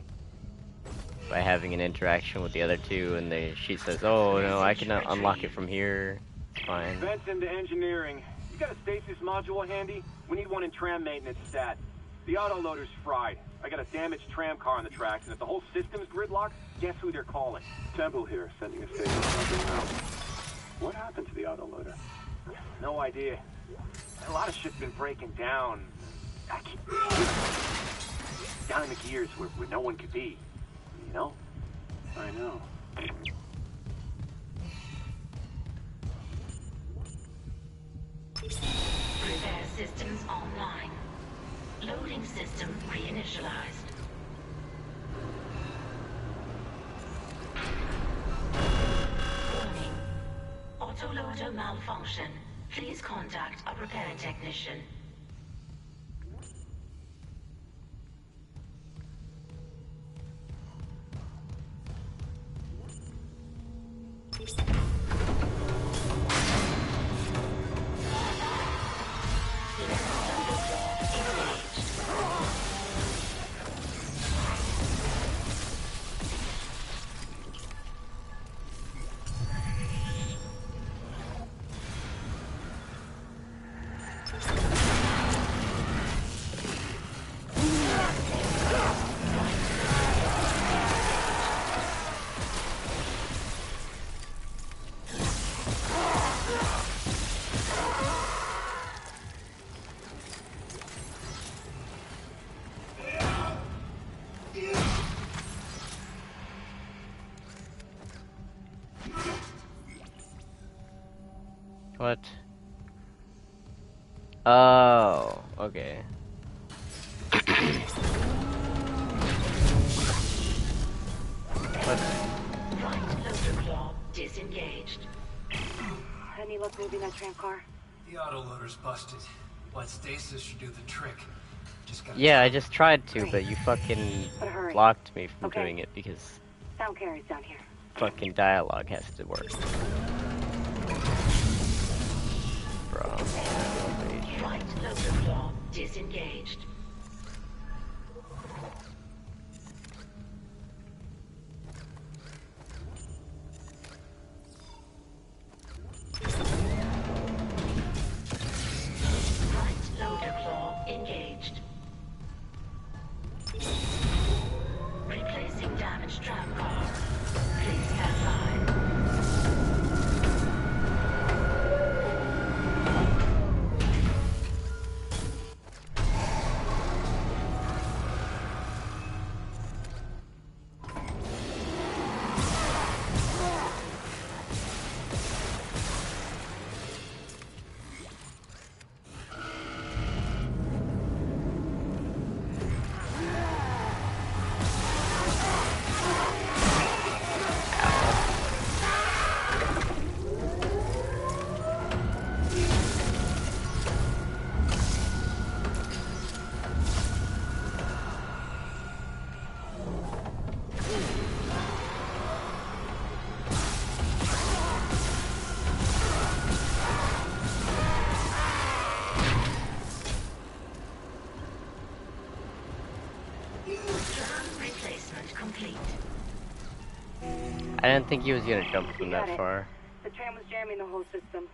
having an interaction with the other two, and she says, "Oh no, I can unlock it from here. It's fine." Vents into engineering. You got a stasis module handy? We need one in tram maintenance stat. The autoloader's fried. I got a damaged tram car on the tracks, and if the whole system's gridlocked, guess who they're calling? Temple here, sending a stasis module out. What happened to the autoloader? No idea. A lot of shit's been breaking down. I keep down in the gears where no one could be. You know? I know. Repair systems online. Loading system reinitialized. Warning. Autoloader malfunction. Please contact a repair technician. What? Oh, okay. Right loader claw disengaged. Any luck moving that tram car? The autoloader's busted. What stasis should do the trick. Just gotta Yeah, I try. just tried to, Great. but you fucking But hurry. blocked me from Okay. doing it because Sound carries down here. fucking dialogue has to work. Bro. Right loader floor disengaged. Right loader claw engaged. Replacing damaged tram car. Please stand by. Replacement complete. I didn't think he was gonna jump from You got that it. far. The tram was jamming the whole system.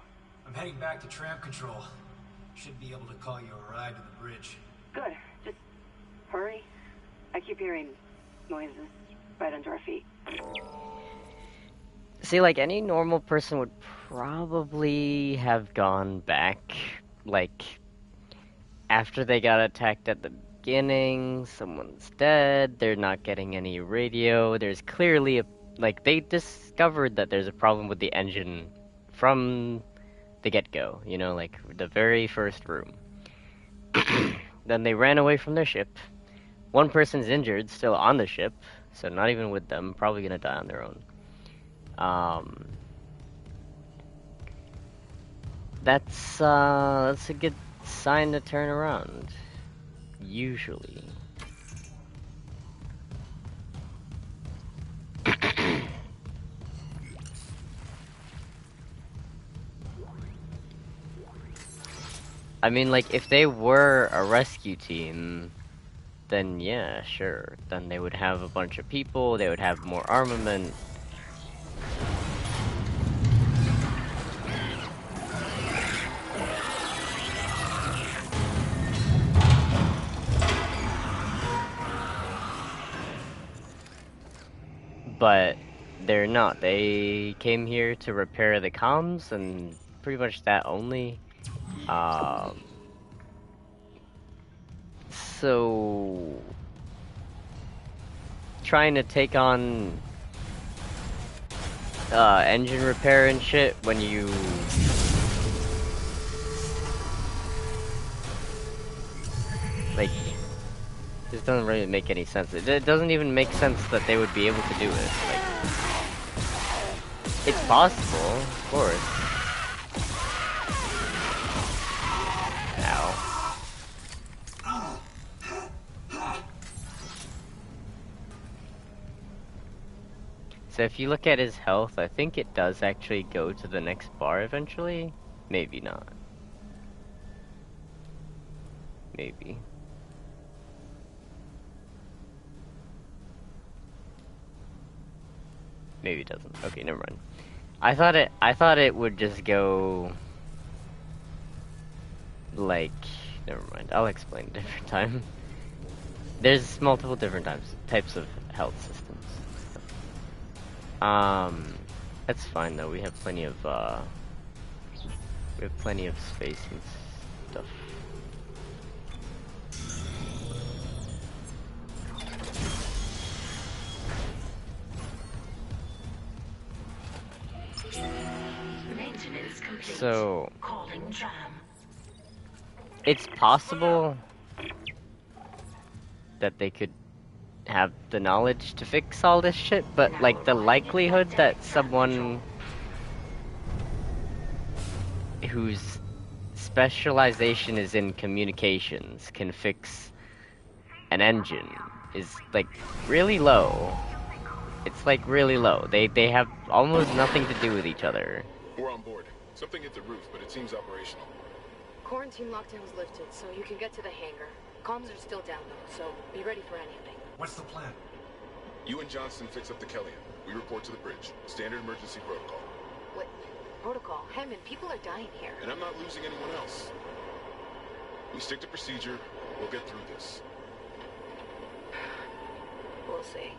I'm heading back to tram control. Should be able to call you a ride to the bridge. Good. Just hurry. I keep hearing noises right under our feet. See, like, any normal person would probably have gone back, like, after they got attacked at the beginning, someone's dead, they're not getting any radio, there's clearly a, like, they discovered that there's a problem with the engine from the get-go, you know, like, the very first room. Then they ran away from their ship. One person's injured, still on the ship, so not even with them, probably gonna die on their own. That's a good sign to turn around. Usually. I mean, like, if they were a rescue team, then yeah, sure. Then they would have a bunch of people, they would have more armament. But they're not. They came here to repair the comms and pretty much that only. So trying to take on engine repair and shit when you like, this doesn't really make any sense. It doesn't even make sense that they would be able to do it. Like, it's possible, of course. Ow. So if you look at his health, I think it does actually go to the next bar eventually. Maybe not. Maybe. Maybe it doesn't. Okay, never mind. I thought it would just go like, never mind. I'll explain a different time. There's multiple different types of health systems. That's fine though. We have plenty of space and stuff. Maintenance complete. So Calling tram. it's possible that they could have the knowledge to fix all this shit, but like the likelihood that someone whose specialization is in communications can fix an engine is like really low. It's like really low. They have almost nothing to do with each other. We're on board. Something hit the roof, but it seems operational. Quarantine lockdown's lifted, so you can get to the hangar. Comms are still down though, so be ready for anything. What's the plan? You and Johnston fix up the Kellyan. We report to the bridge. Standard emergency protocol. What? Protocol? Hammond, people are dying here. And I'm not losing anyone else. We stick to procedure. We'll get through this. We'll see.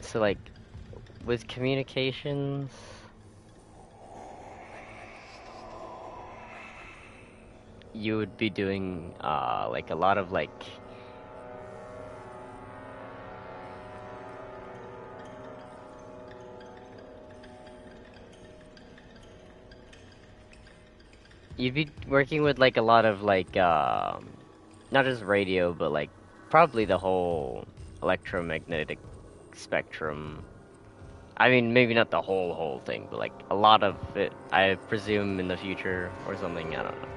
So like, with communications, you would be doing like a lot of like you'd be working with like a lot of like not just radio, but like probably the whole electromagnetic spectrum. I mean, maybe not the whole thing, but like a lot of it, I presume, in the future or something. I don't know.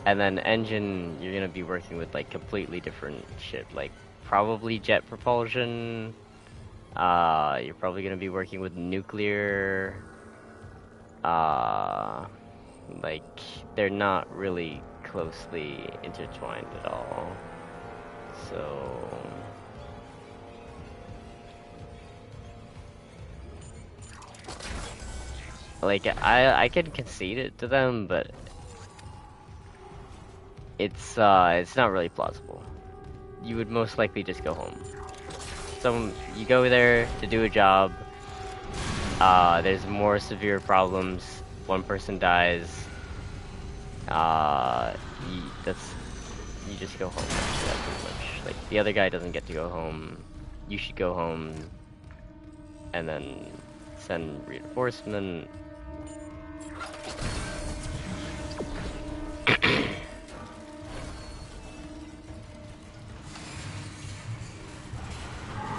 And then engine, you're gonna be working with like completely different shit, like probably jet propulsion. You're probably gonna be working with nuclear. Like they're not really closely intertwined at all. So like I can concede it to them, but it's not really plausible. You would most likely just go home. You go there to do a job. There's more severe problems. One person dies. You just go home. That's pretty much. Like the other guy doesn't get to go home. You should go home, and then send reinforcement.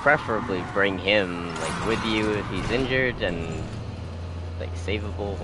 Preferably bring him like with you if he's injured and like savable.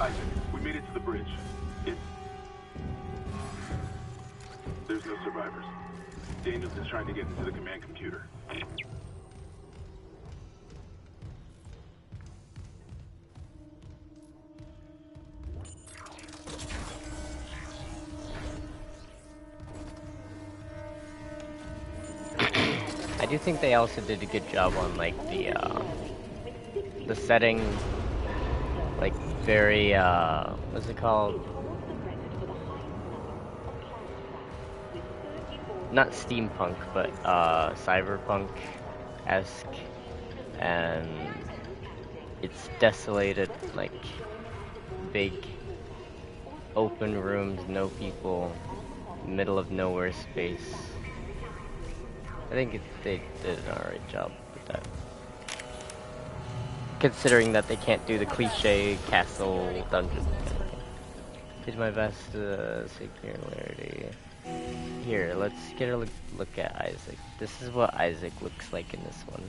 Isaac, we made it to the bridge. There's no survivors. Daniels is trying to get into the command computer. I do think they also did a good job on like the setting, like very what's it called? Not steampunk, but cyberpunk-esque, and it's desolated, like big open rooms, no people, middle of nowhere space. I think they did an alright job with that. Considering that they can't do the cliche castle dungeon kind of thing. Did my best singularity. Here, let's get a look at Isaac. This is what Isaac looks like in this one.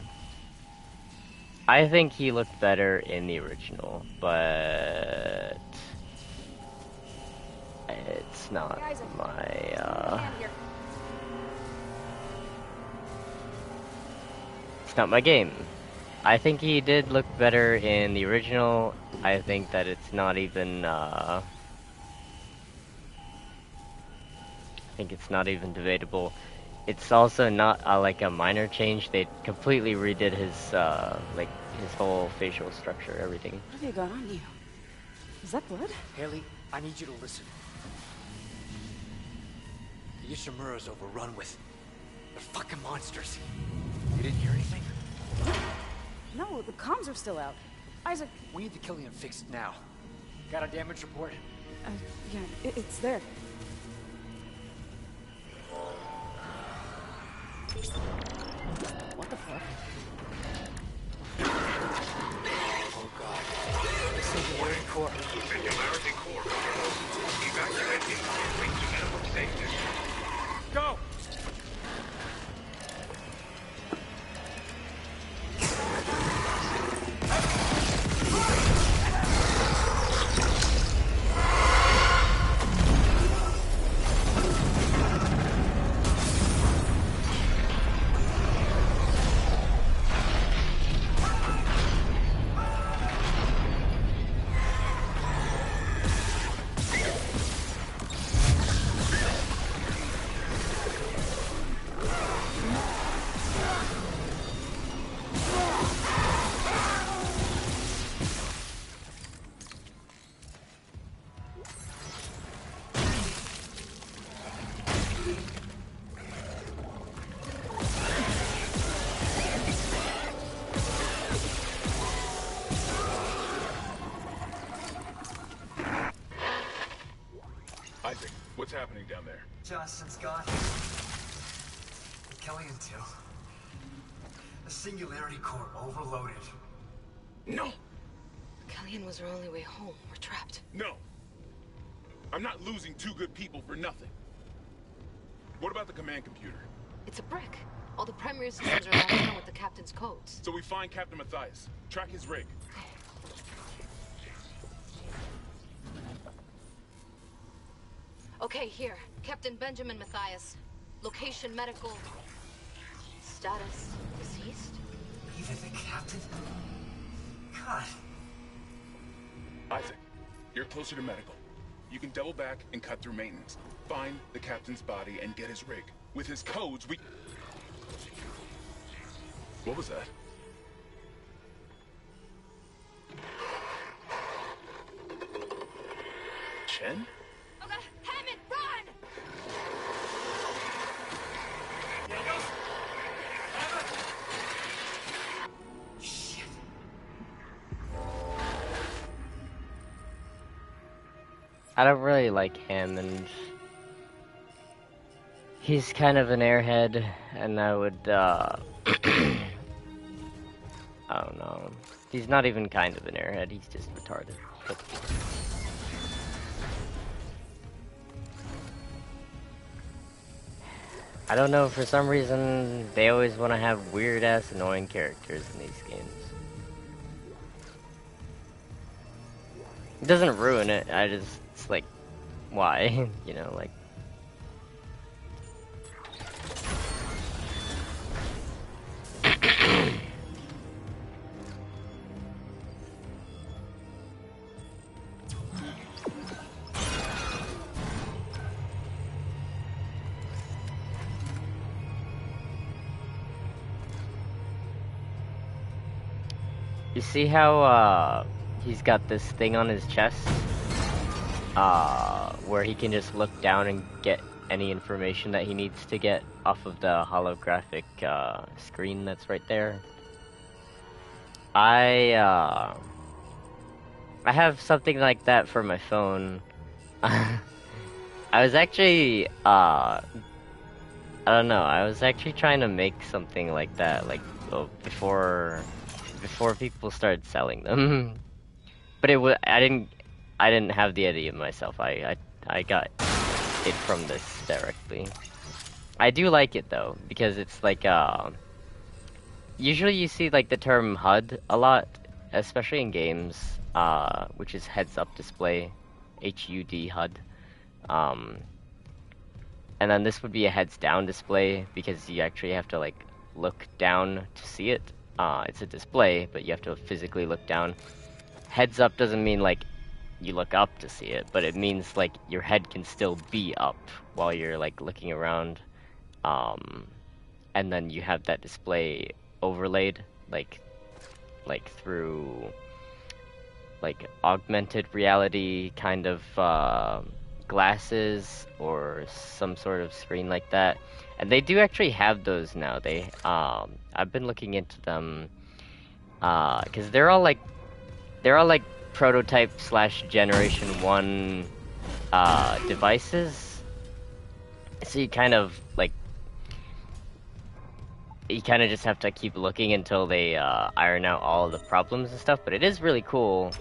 I think he looked better in the original, but it's not my it's not my game. I think he did look better in the original. I think that it's not even I think it's not even debatable. It's also not like a minor change. They completely redid his like his whole facial structure, everything. What have you got on you? Is that blood? Haley, I need you to listen. The Ishimura's overrun with... they're fucking monsters. You didn't hear anything? No, the comms are still out. Isaac... We need the Killian fixed now. Got a damage report? Yeah, it's there. What the fuck? Oh god. Singularity core. Singularity core. Evacuating. Bring to network safety. Go! Isaac, what's happening down there? Johnson's gone. The Killian too. The Singularity core overloaded. No! Killian was our only way home. We're trapped. No! I'm not losing two good people for nothing. What about the command computer? It's a brick. All the primary systems are locked down with the captain's codes. So we find Captain Matthias, track his rig. Okay, here. Captain Benjamin Matthias. Location medical. Status deceased? Even the captain? God. Isaac, you're closer to medical. You can double back and cut through maintenance. Find the captain's body and get his rig. With his codes, we... What was that? Chen? Okay, Hammond, run! Shit. I don't really like Hammond. He's kind of an airhead, and I would, I don't know. He's not even kind of an airhead, he's just retarded. But I don't know, for some reason, they always want to have weird-ass annoying characters in these games. It doesn't ruin it, it's like, why? You know, like... You see how, he's got this thing on his chest? Where he can just look down and get any information that he needs to get off of the holographic, screen that's right there. I I have something like that for my phone. I was actually, I don't know, I was actually trying to make something like that, like, before people started selling them. But I didn't have the idea myself. I got it from this directly. I do like it though, because it's like, usually you see like the term HUD a lot, especially in games, which is heads up display, HUD HUD. Um, and then this would be a heads down display because you actually have to like look down to see it. It's a display, but you have to physically look down. Heads up doesn't mean like you look up to see it, but it means like your head can still be up while you're like looking around. Um, and then you have that display overlaid like through like augmented reality kind of glasses or some sort of screen like that. And they do actually have those now. I've been looking into them because they're all like prototype slash generation 1 devices. So you kind of just have to keep looking until they iron out all of the problems and stuff, but it is really cool.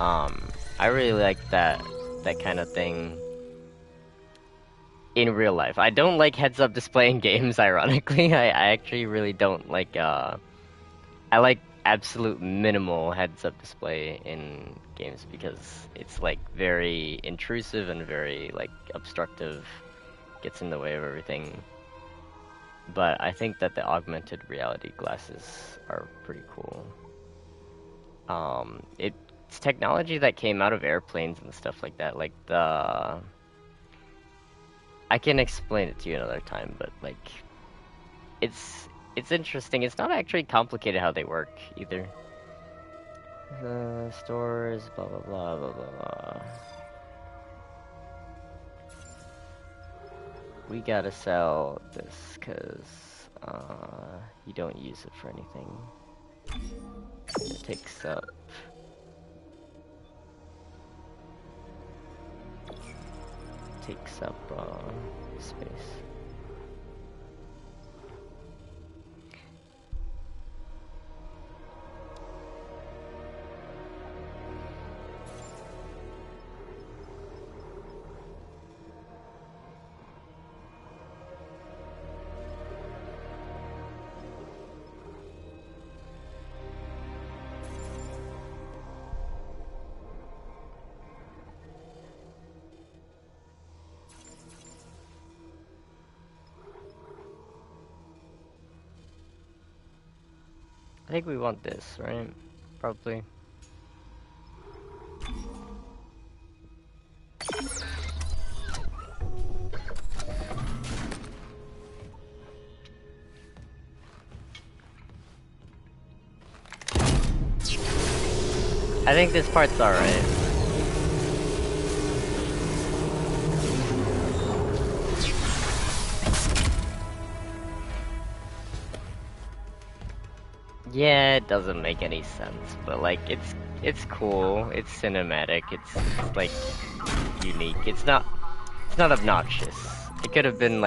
I really like that kind of thing in real life. I don't like heads-up display in games, ironically. I actually really don't like, I like absolute minimal heads-up display in games because it's, like, very intrusive and very, like, obstructive, gets in the way of everything. But I think that the augmented reality glasses are pretty cool. It's technology that came out of airplanes and stuff like that. Like I can explain it to you another time, but like, it's interesting. It's not actually complicated how they work either. Stores, blah blah blah blah blah blah. We gotta sell this because you don't use it for anything. It takes up space. I think we want this, right? Probably. I think this part's alright. Yeah, it doesn't make any sense, but like it's cool, it's cinematic, it's like unique. It's not obnoxious. It could have been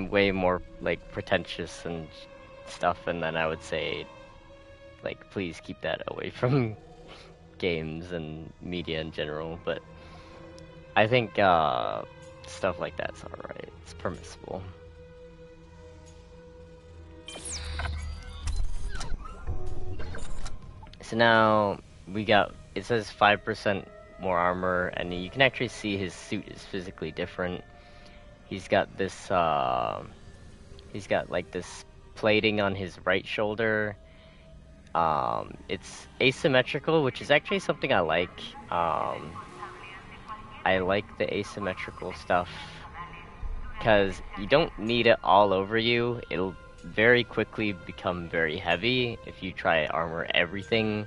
way more like pretentious and stuff, and then I would say like please keep that away from games and media in general, but I think stuff like that's alright. It's permissible. So now we got, it says 5% more armor, and you can actually see his suit is physically different. He's got this, he's got like this plating on his right shoulder. It's asymmetrical, which is actually something I like. I like the asymmetrical stuff, because you don't need it all over you. It'll very quickly become very heavy if you try armor everything.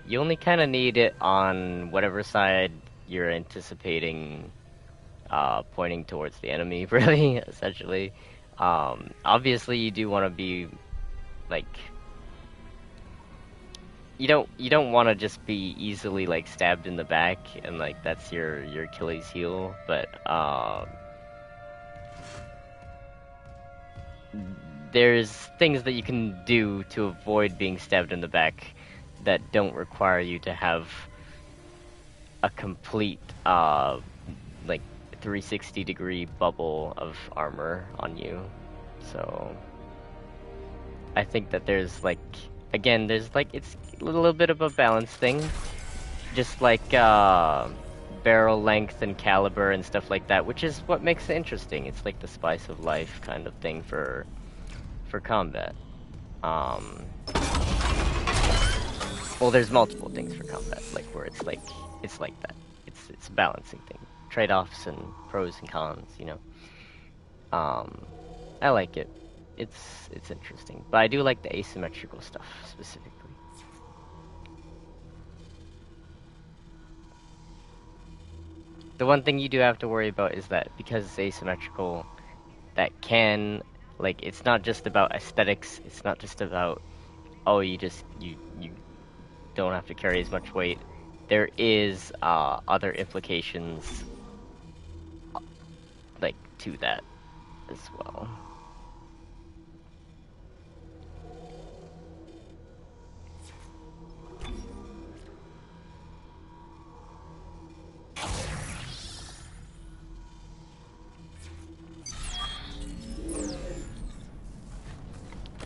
You only kind of need it on whatever side you're anticipating pointing towards the enemy, really, essentially. Obviously you do want to be like you don't want to just be easily like stabbed in the back and like that's your Achilles heel, but there's things that you can do to avoid being stabbed in the back that don't require you to have a complete like 360-degree bubble of armor on you. So I think that there's like, again, there's like, it's a little bit of a balance thing, just like barrel length and caliber and stuff like that, which is what makes it interesting. It's like the spice of life kind of thing for combat. Well, there's multiple things for combat, like where it's like that. It's a balancing thing, trade-offs and pros and cons, you know. I like it. It's interesting, but I do like the asymmetrical stuff specifically. The one thing you do have to worry about is that because it's asymmetrical, that can, like, it's not just about aesthetics. It's not just about, oh, you don't have to carry as much weight. There is other implications like to that as well.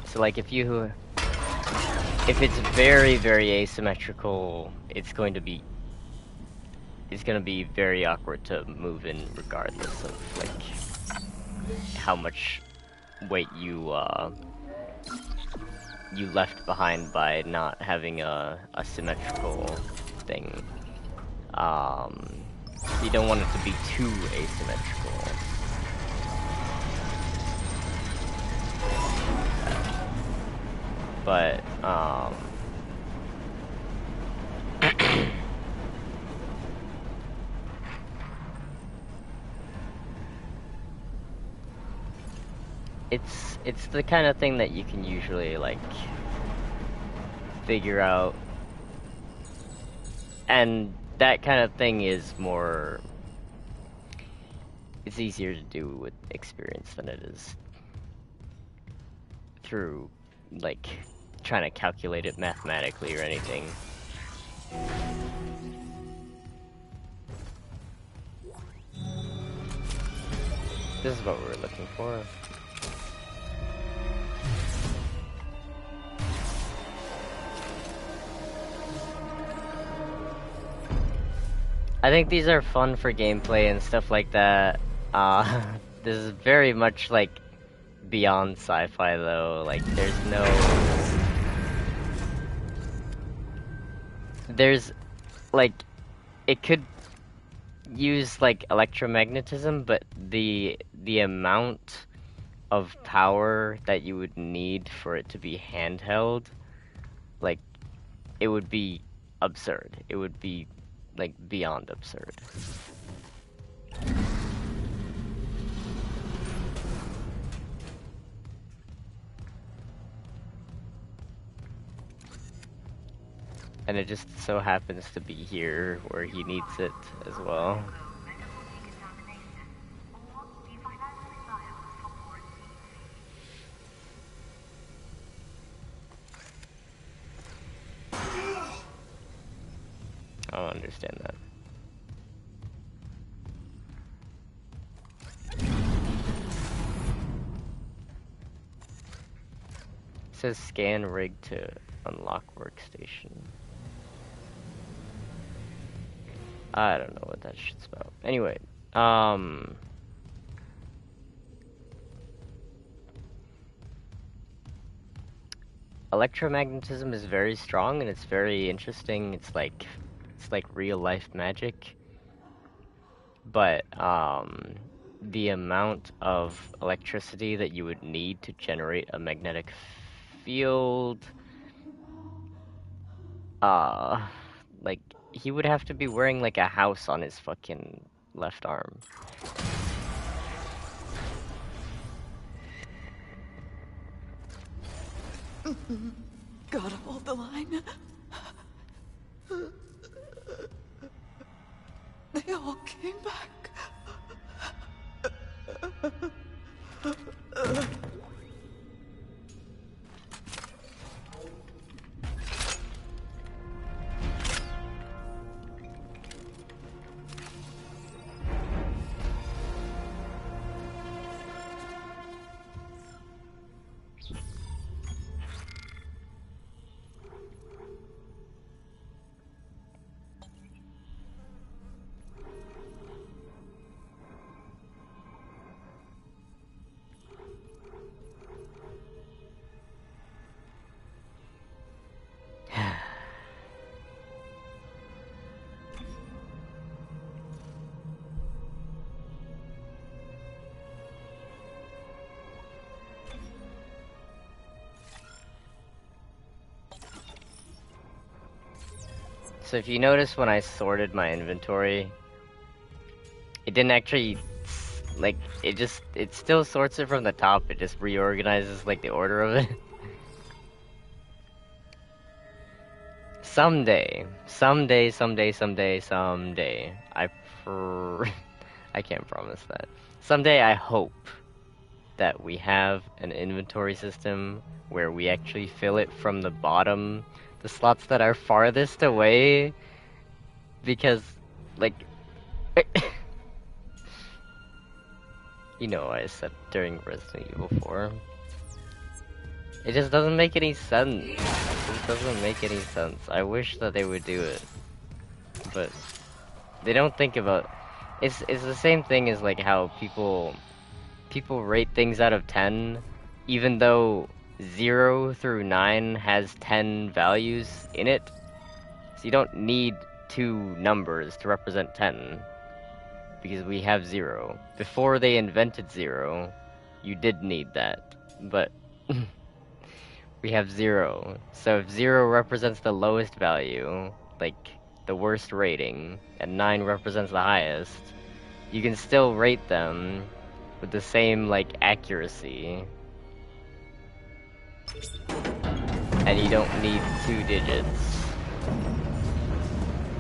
So like if it's very, very asymmetrical, it's going to be very awkward to move in regardless of like how much weight you left behind by not having a symmetrical thing. You don't want it to be too asymmetrical. But it's the kind of thing that you can usually like figure out, and that kind of thing is more, it's easier to do with experience than it is through like trying to calculate it mathematically or anything. This is what we were looking for. I think these are fun for gameplay and stuff like that. This is very much like beyond sci-fi though. Like there's like, it could use like electromagnetism, but the amount of power that you would need for it to be handheld, like, it would be absurd. It would be like beyond absurd. And it just so happens to be here where he needs it as well. I don't understand that. It says scan rig to unlock workstation. I don't know what that shit's about. Anyway, electromagnetism is very strong and it's very interesting. It's like real life magic. But the amount of electricity that you would need to generate a magnetic field, like, he would have to be wearing like a house on his fucking left arm. Gotta hold the line. came back. So if you notice when I sorted my inventory, it didn't actually, like, it still sorts it from the top, it just reorganizes, like, the order of it. Someday, I can't promise that. Someday I hope that we have an inventory system where we actually fill it from the bottom, the slots that are farthest away, because, like, you know what I said during Resident Evil 4. It just doesn't make any sense. It just doesn't make any sense. I wish that they would do it, but they don't think about. It's the same thing as like how people rate things out of 10, even though 0 through 9 has 10 values in it. So you don't need 2 numbers to represent 10, because we have 0. Before they invented 0, you did need that, but we have 0. So if 0 represents the lowest value, like the worst rating, and 9 represents the highest, you can still rate them with the same, like, accuracy. And you don't need 2 digits.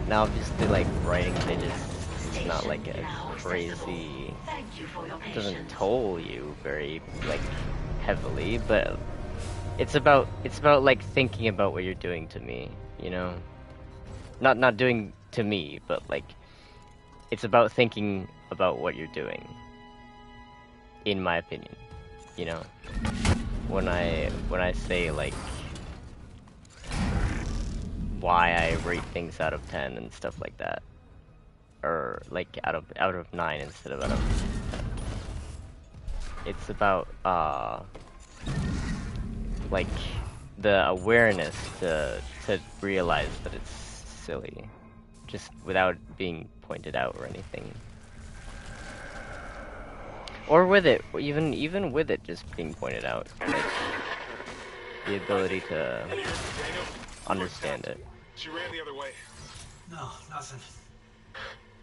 Now, obviously, like, writing digits is not like a crazy... It doesn't toll you very, like, heavily, but it's about like thinking about what you're doing to me, you know? Not doing to me, but like it's about thinking about what you're doing. In my opinion, you know? When I say like why I rate things out of 10 and stuff like that, or like out of 9 instead of out of 10. It's about like the awareness to realize that it's silly, just without being pointed out or anything, or with it, even with it just being pointed out, like the ability to understand it. She ran the other way. No, nothing.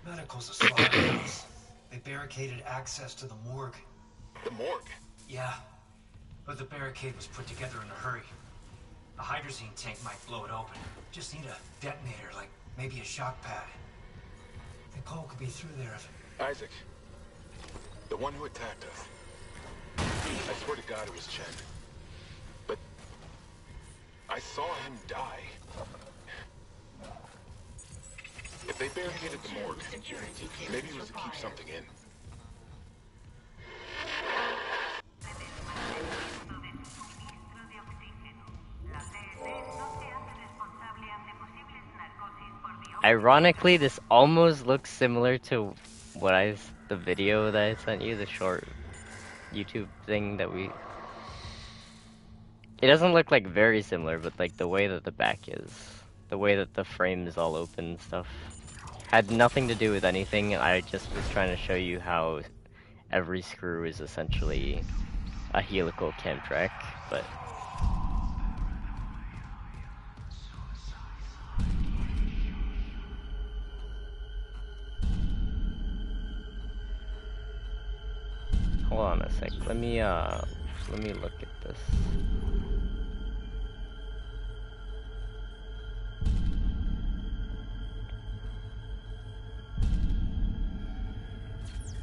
Medical's a slaughterhouse. They barricaded access to the morgue. The morgue? Yeah, but the barricade was put together in a hurry. A hydrazine tank might blow it open. Just need a detonator, like maybe a shock pad. Nicole could be through there if... Isaac. The one who attacked us. I swear to God it was Chen. But... I saw him die. If they barricaded the morgue, maybe it was to keep something in. Ironically, this almost looks similar to the video that I sent you, the short YouTube thing that we... It doesn't look like very similar, but like the way that the back is, the way that the frame is all open and stuff, had nothing to do with anything. I just was trying to show you how every screw is essentially a helical cam track, but... Hold on a sec. Let me look at this.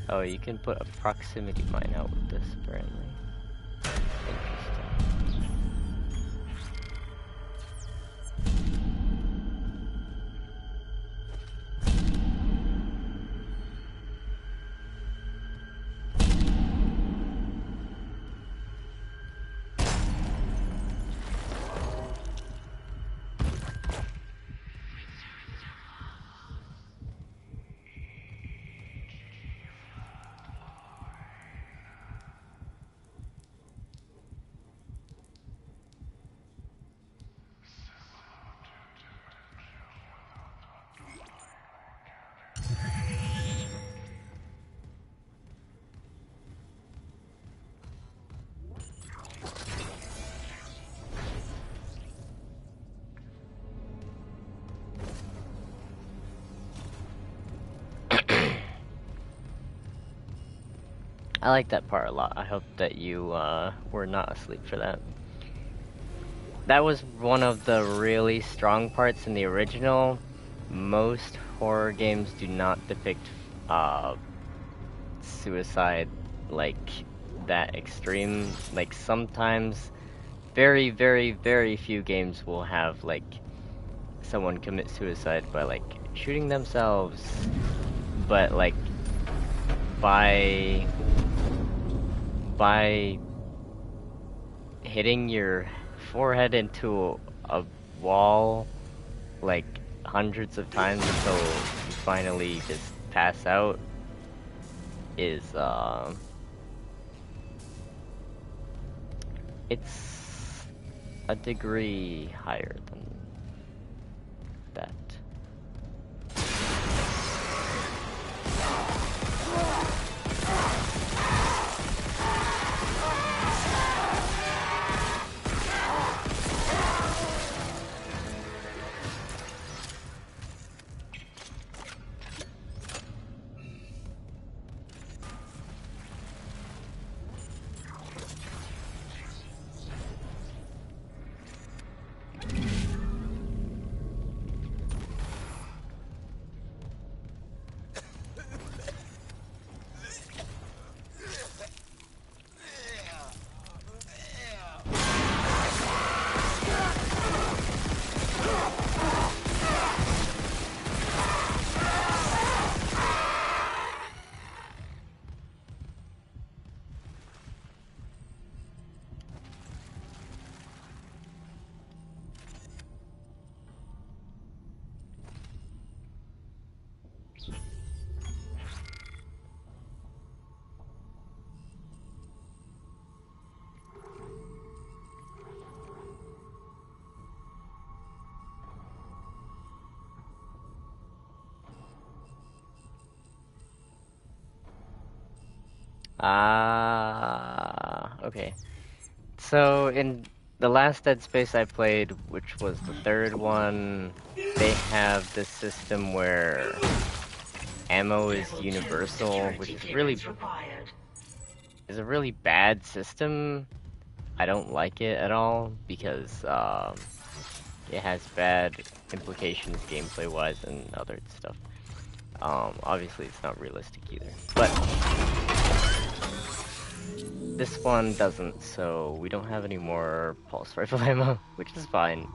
Oh, you can put a proximity mine out with this, apparently. Interesting. I like that part a lot. I hope that you were not asleep for that. That was one of the really strong parts in the original. Most horror games do not depict suicide like that extreme. Like sometimes very, very, very few games will have like someone commit suicide by like shooting themselves, but like by hitting your forehead into a wall like hundreds of times until you finally just pass out is it's a degree higher than that. Okay. So in the last Dead Space I played, which was the third one, they have this system where ammo is universal, which is a really bad system. I don't like it at all because it has bad implications gameplay-wise and other stuff. Obviously it's not realistic either, but this one doesn't, so we don't have any more pulse rifle ammo, which is fine.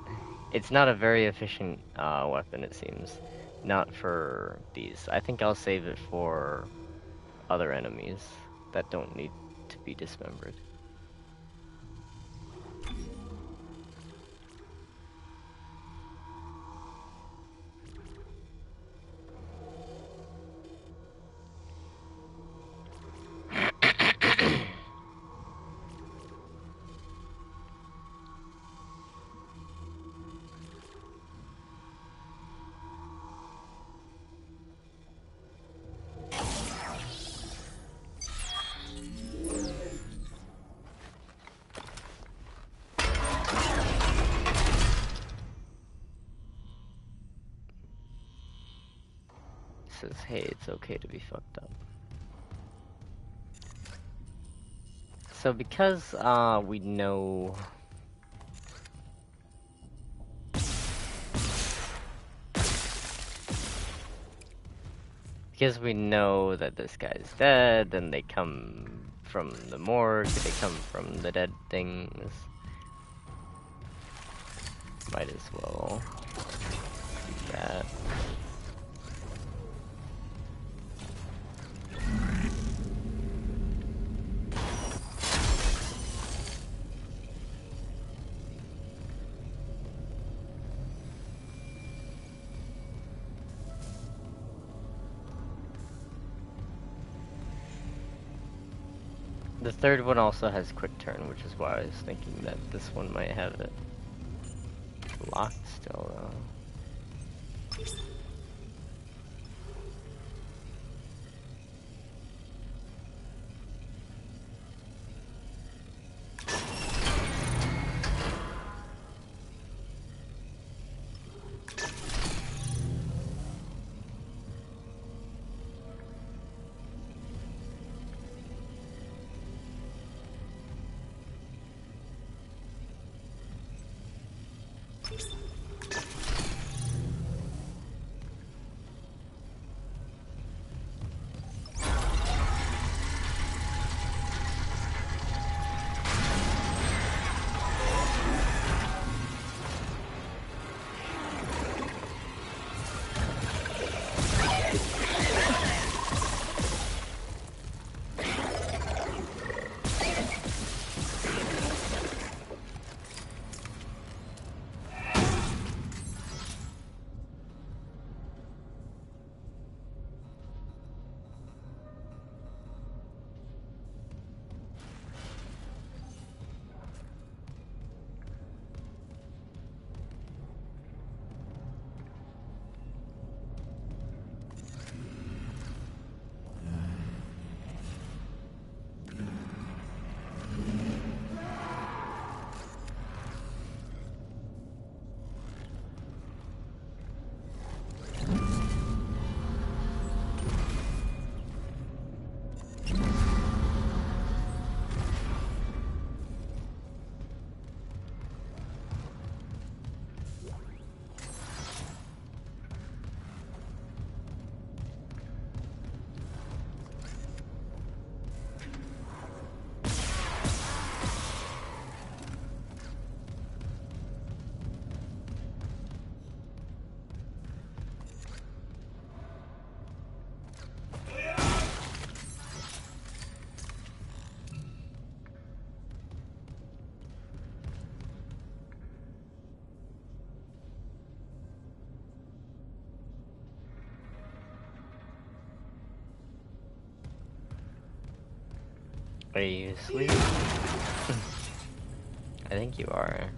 It's not a very efficient weapon, it seems. Not for these. I think I'll save it for other enemies that don't need to be dismembered. Says, hey, it's okay to be fucked up. So because we know Because we know that this guy's dead, then they come from the morgue, they come from the dead things. Might as well do that. The third one also has quick turn, which is why I was thinking that this one might have it. Locked still though. Are you asleep? I think you are.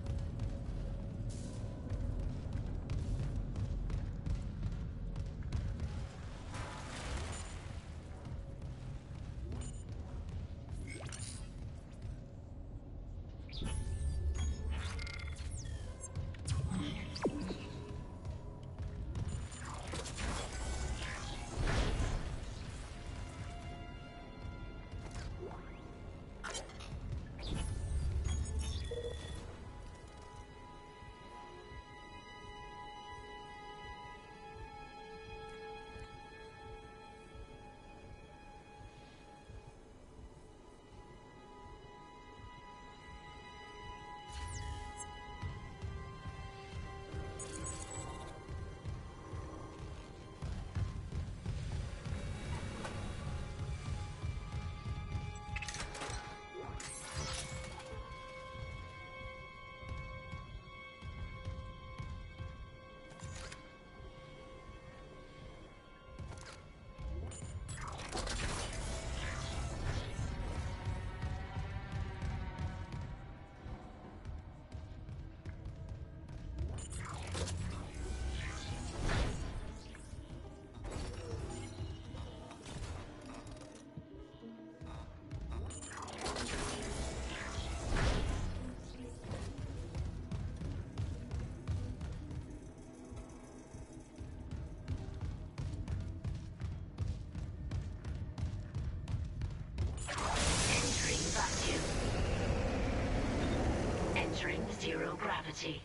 Entering zero gravity.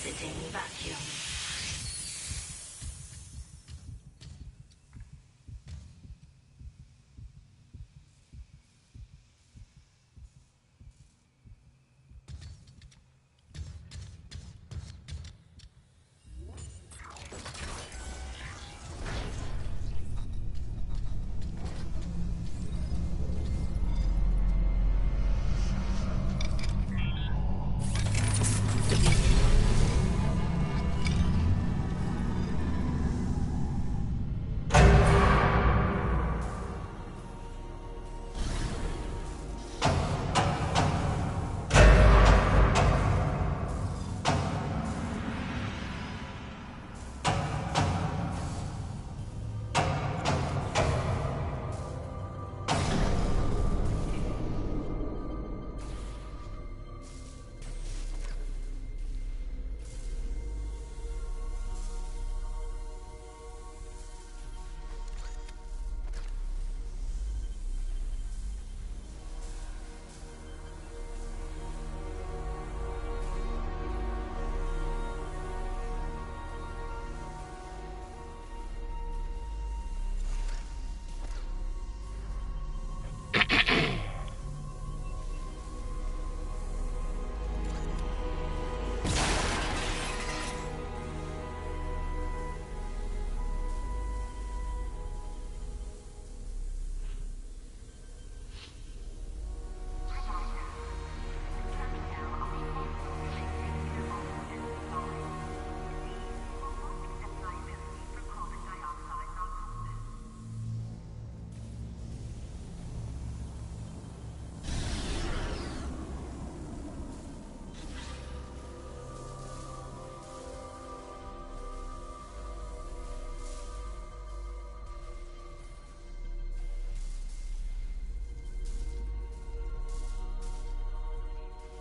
Exiting vacuum.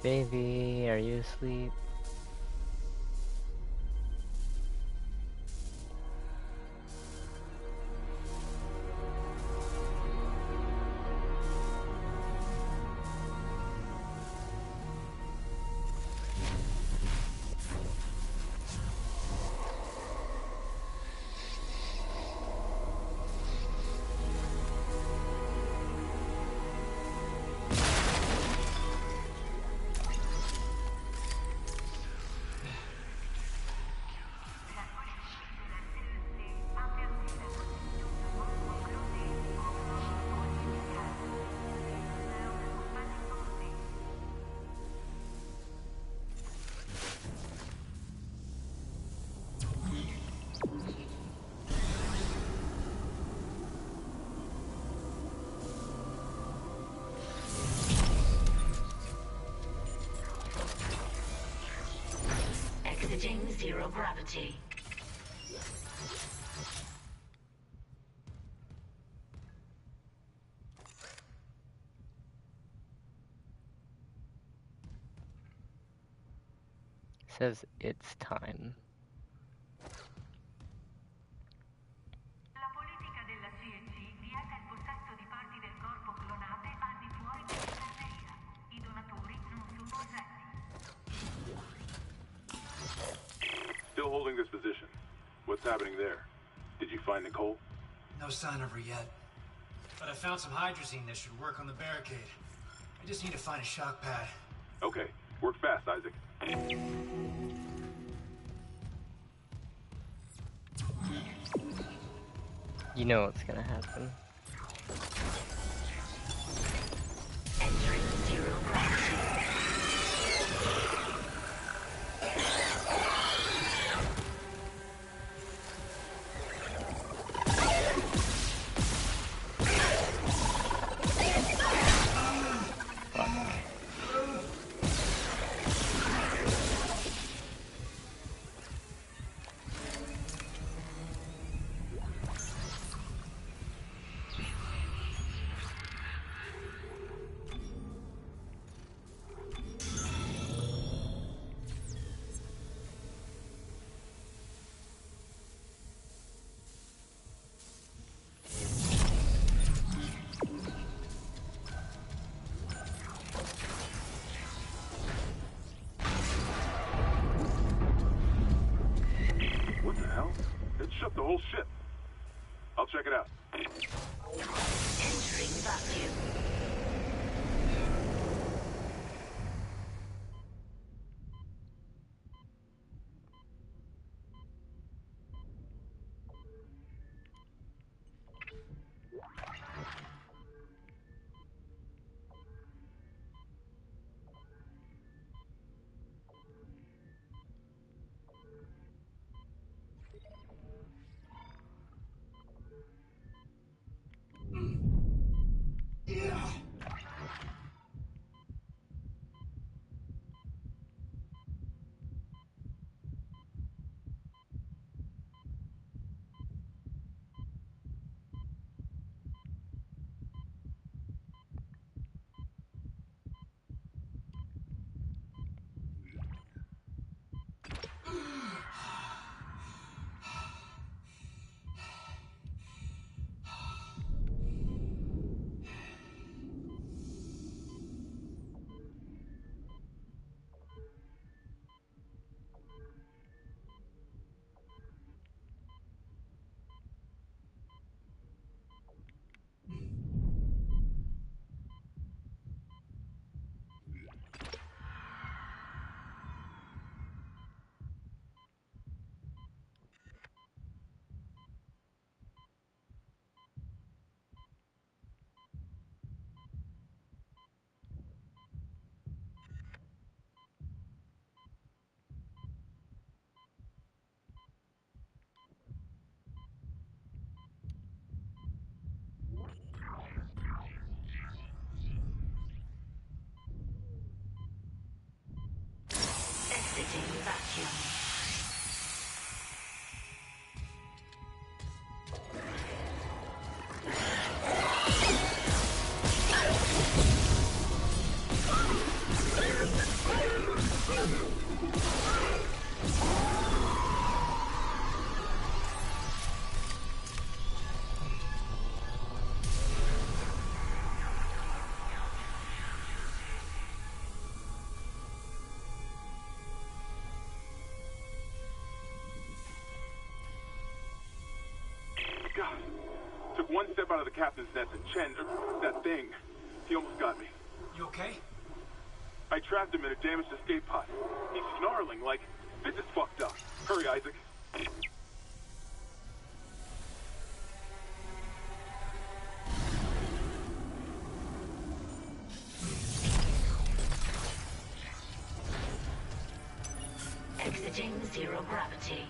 Baby, are you asleep? Exiting zero gravity. Says it's time. La politica della CEC vieta il possesso di parti del corpo clonate al di fuori dell'infermeria. I donatori non sono esenti. Still holding this position. What's happening there? Did you find Nicole? No sign of her yet. But I found some hydrazine that should work on the barricade. I just need to find a shock pad. Okay. Work fast, Isaac. You know what's gonna happen. Entering zero gravity. shook the whole ship. I'll check it out. Entering vacuum. Exiting vacuum. God. Took one step out of the captain's nest and Chen, that thing, he almost got me. You okay? I trapped him in a damaged escape pod. He's snarling like, this is fucked up. Hurry, Isaac. Exiting zero gravity.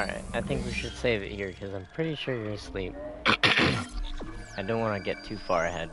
Alright, I think we should save it here because I'm pretty sure you're asleep. I don't want to get too far ahead.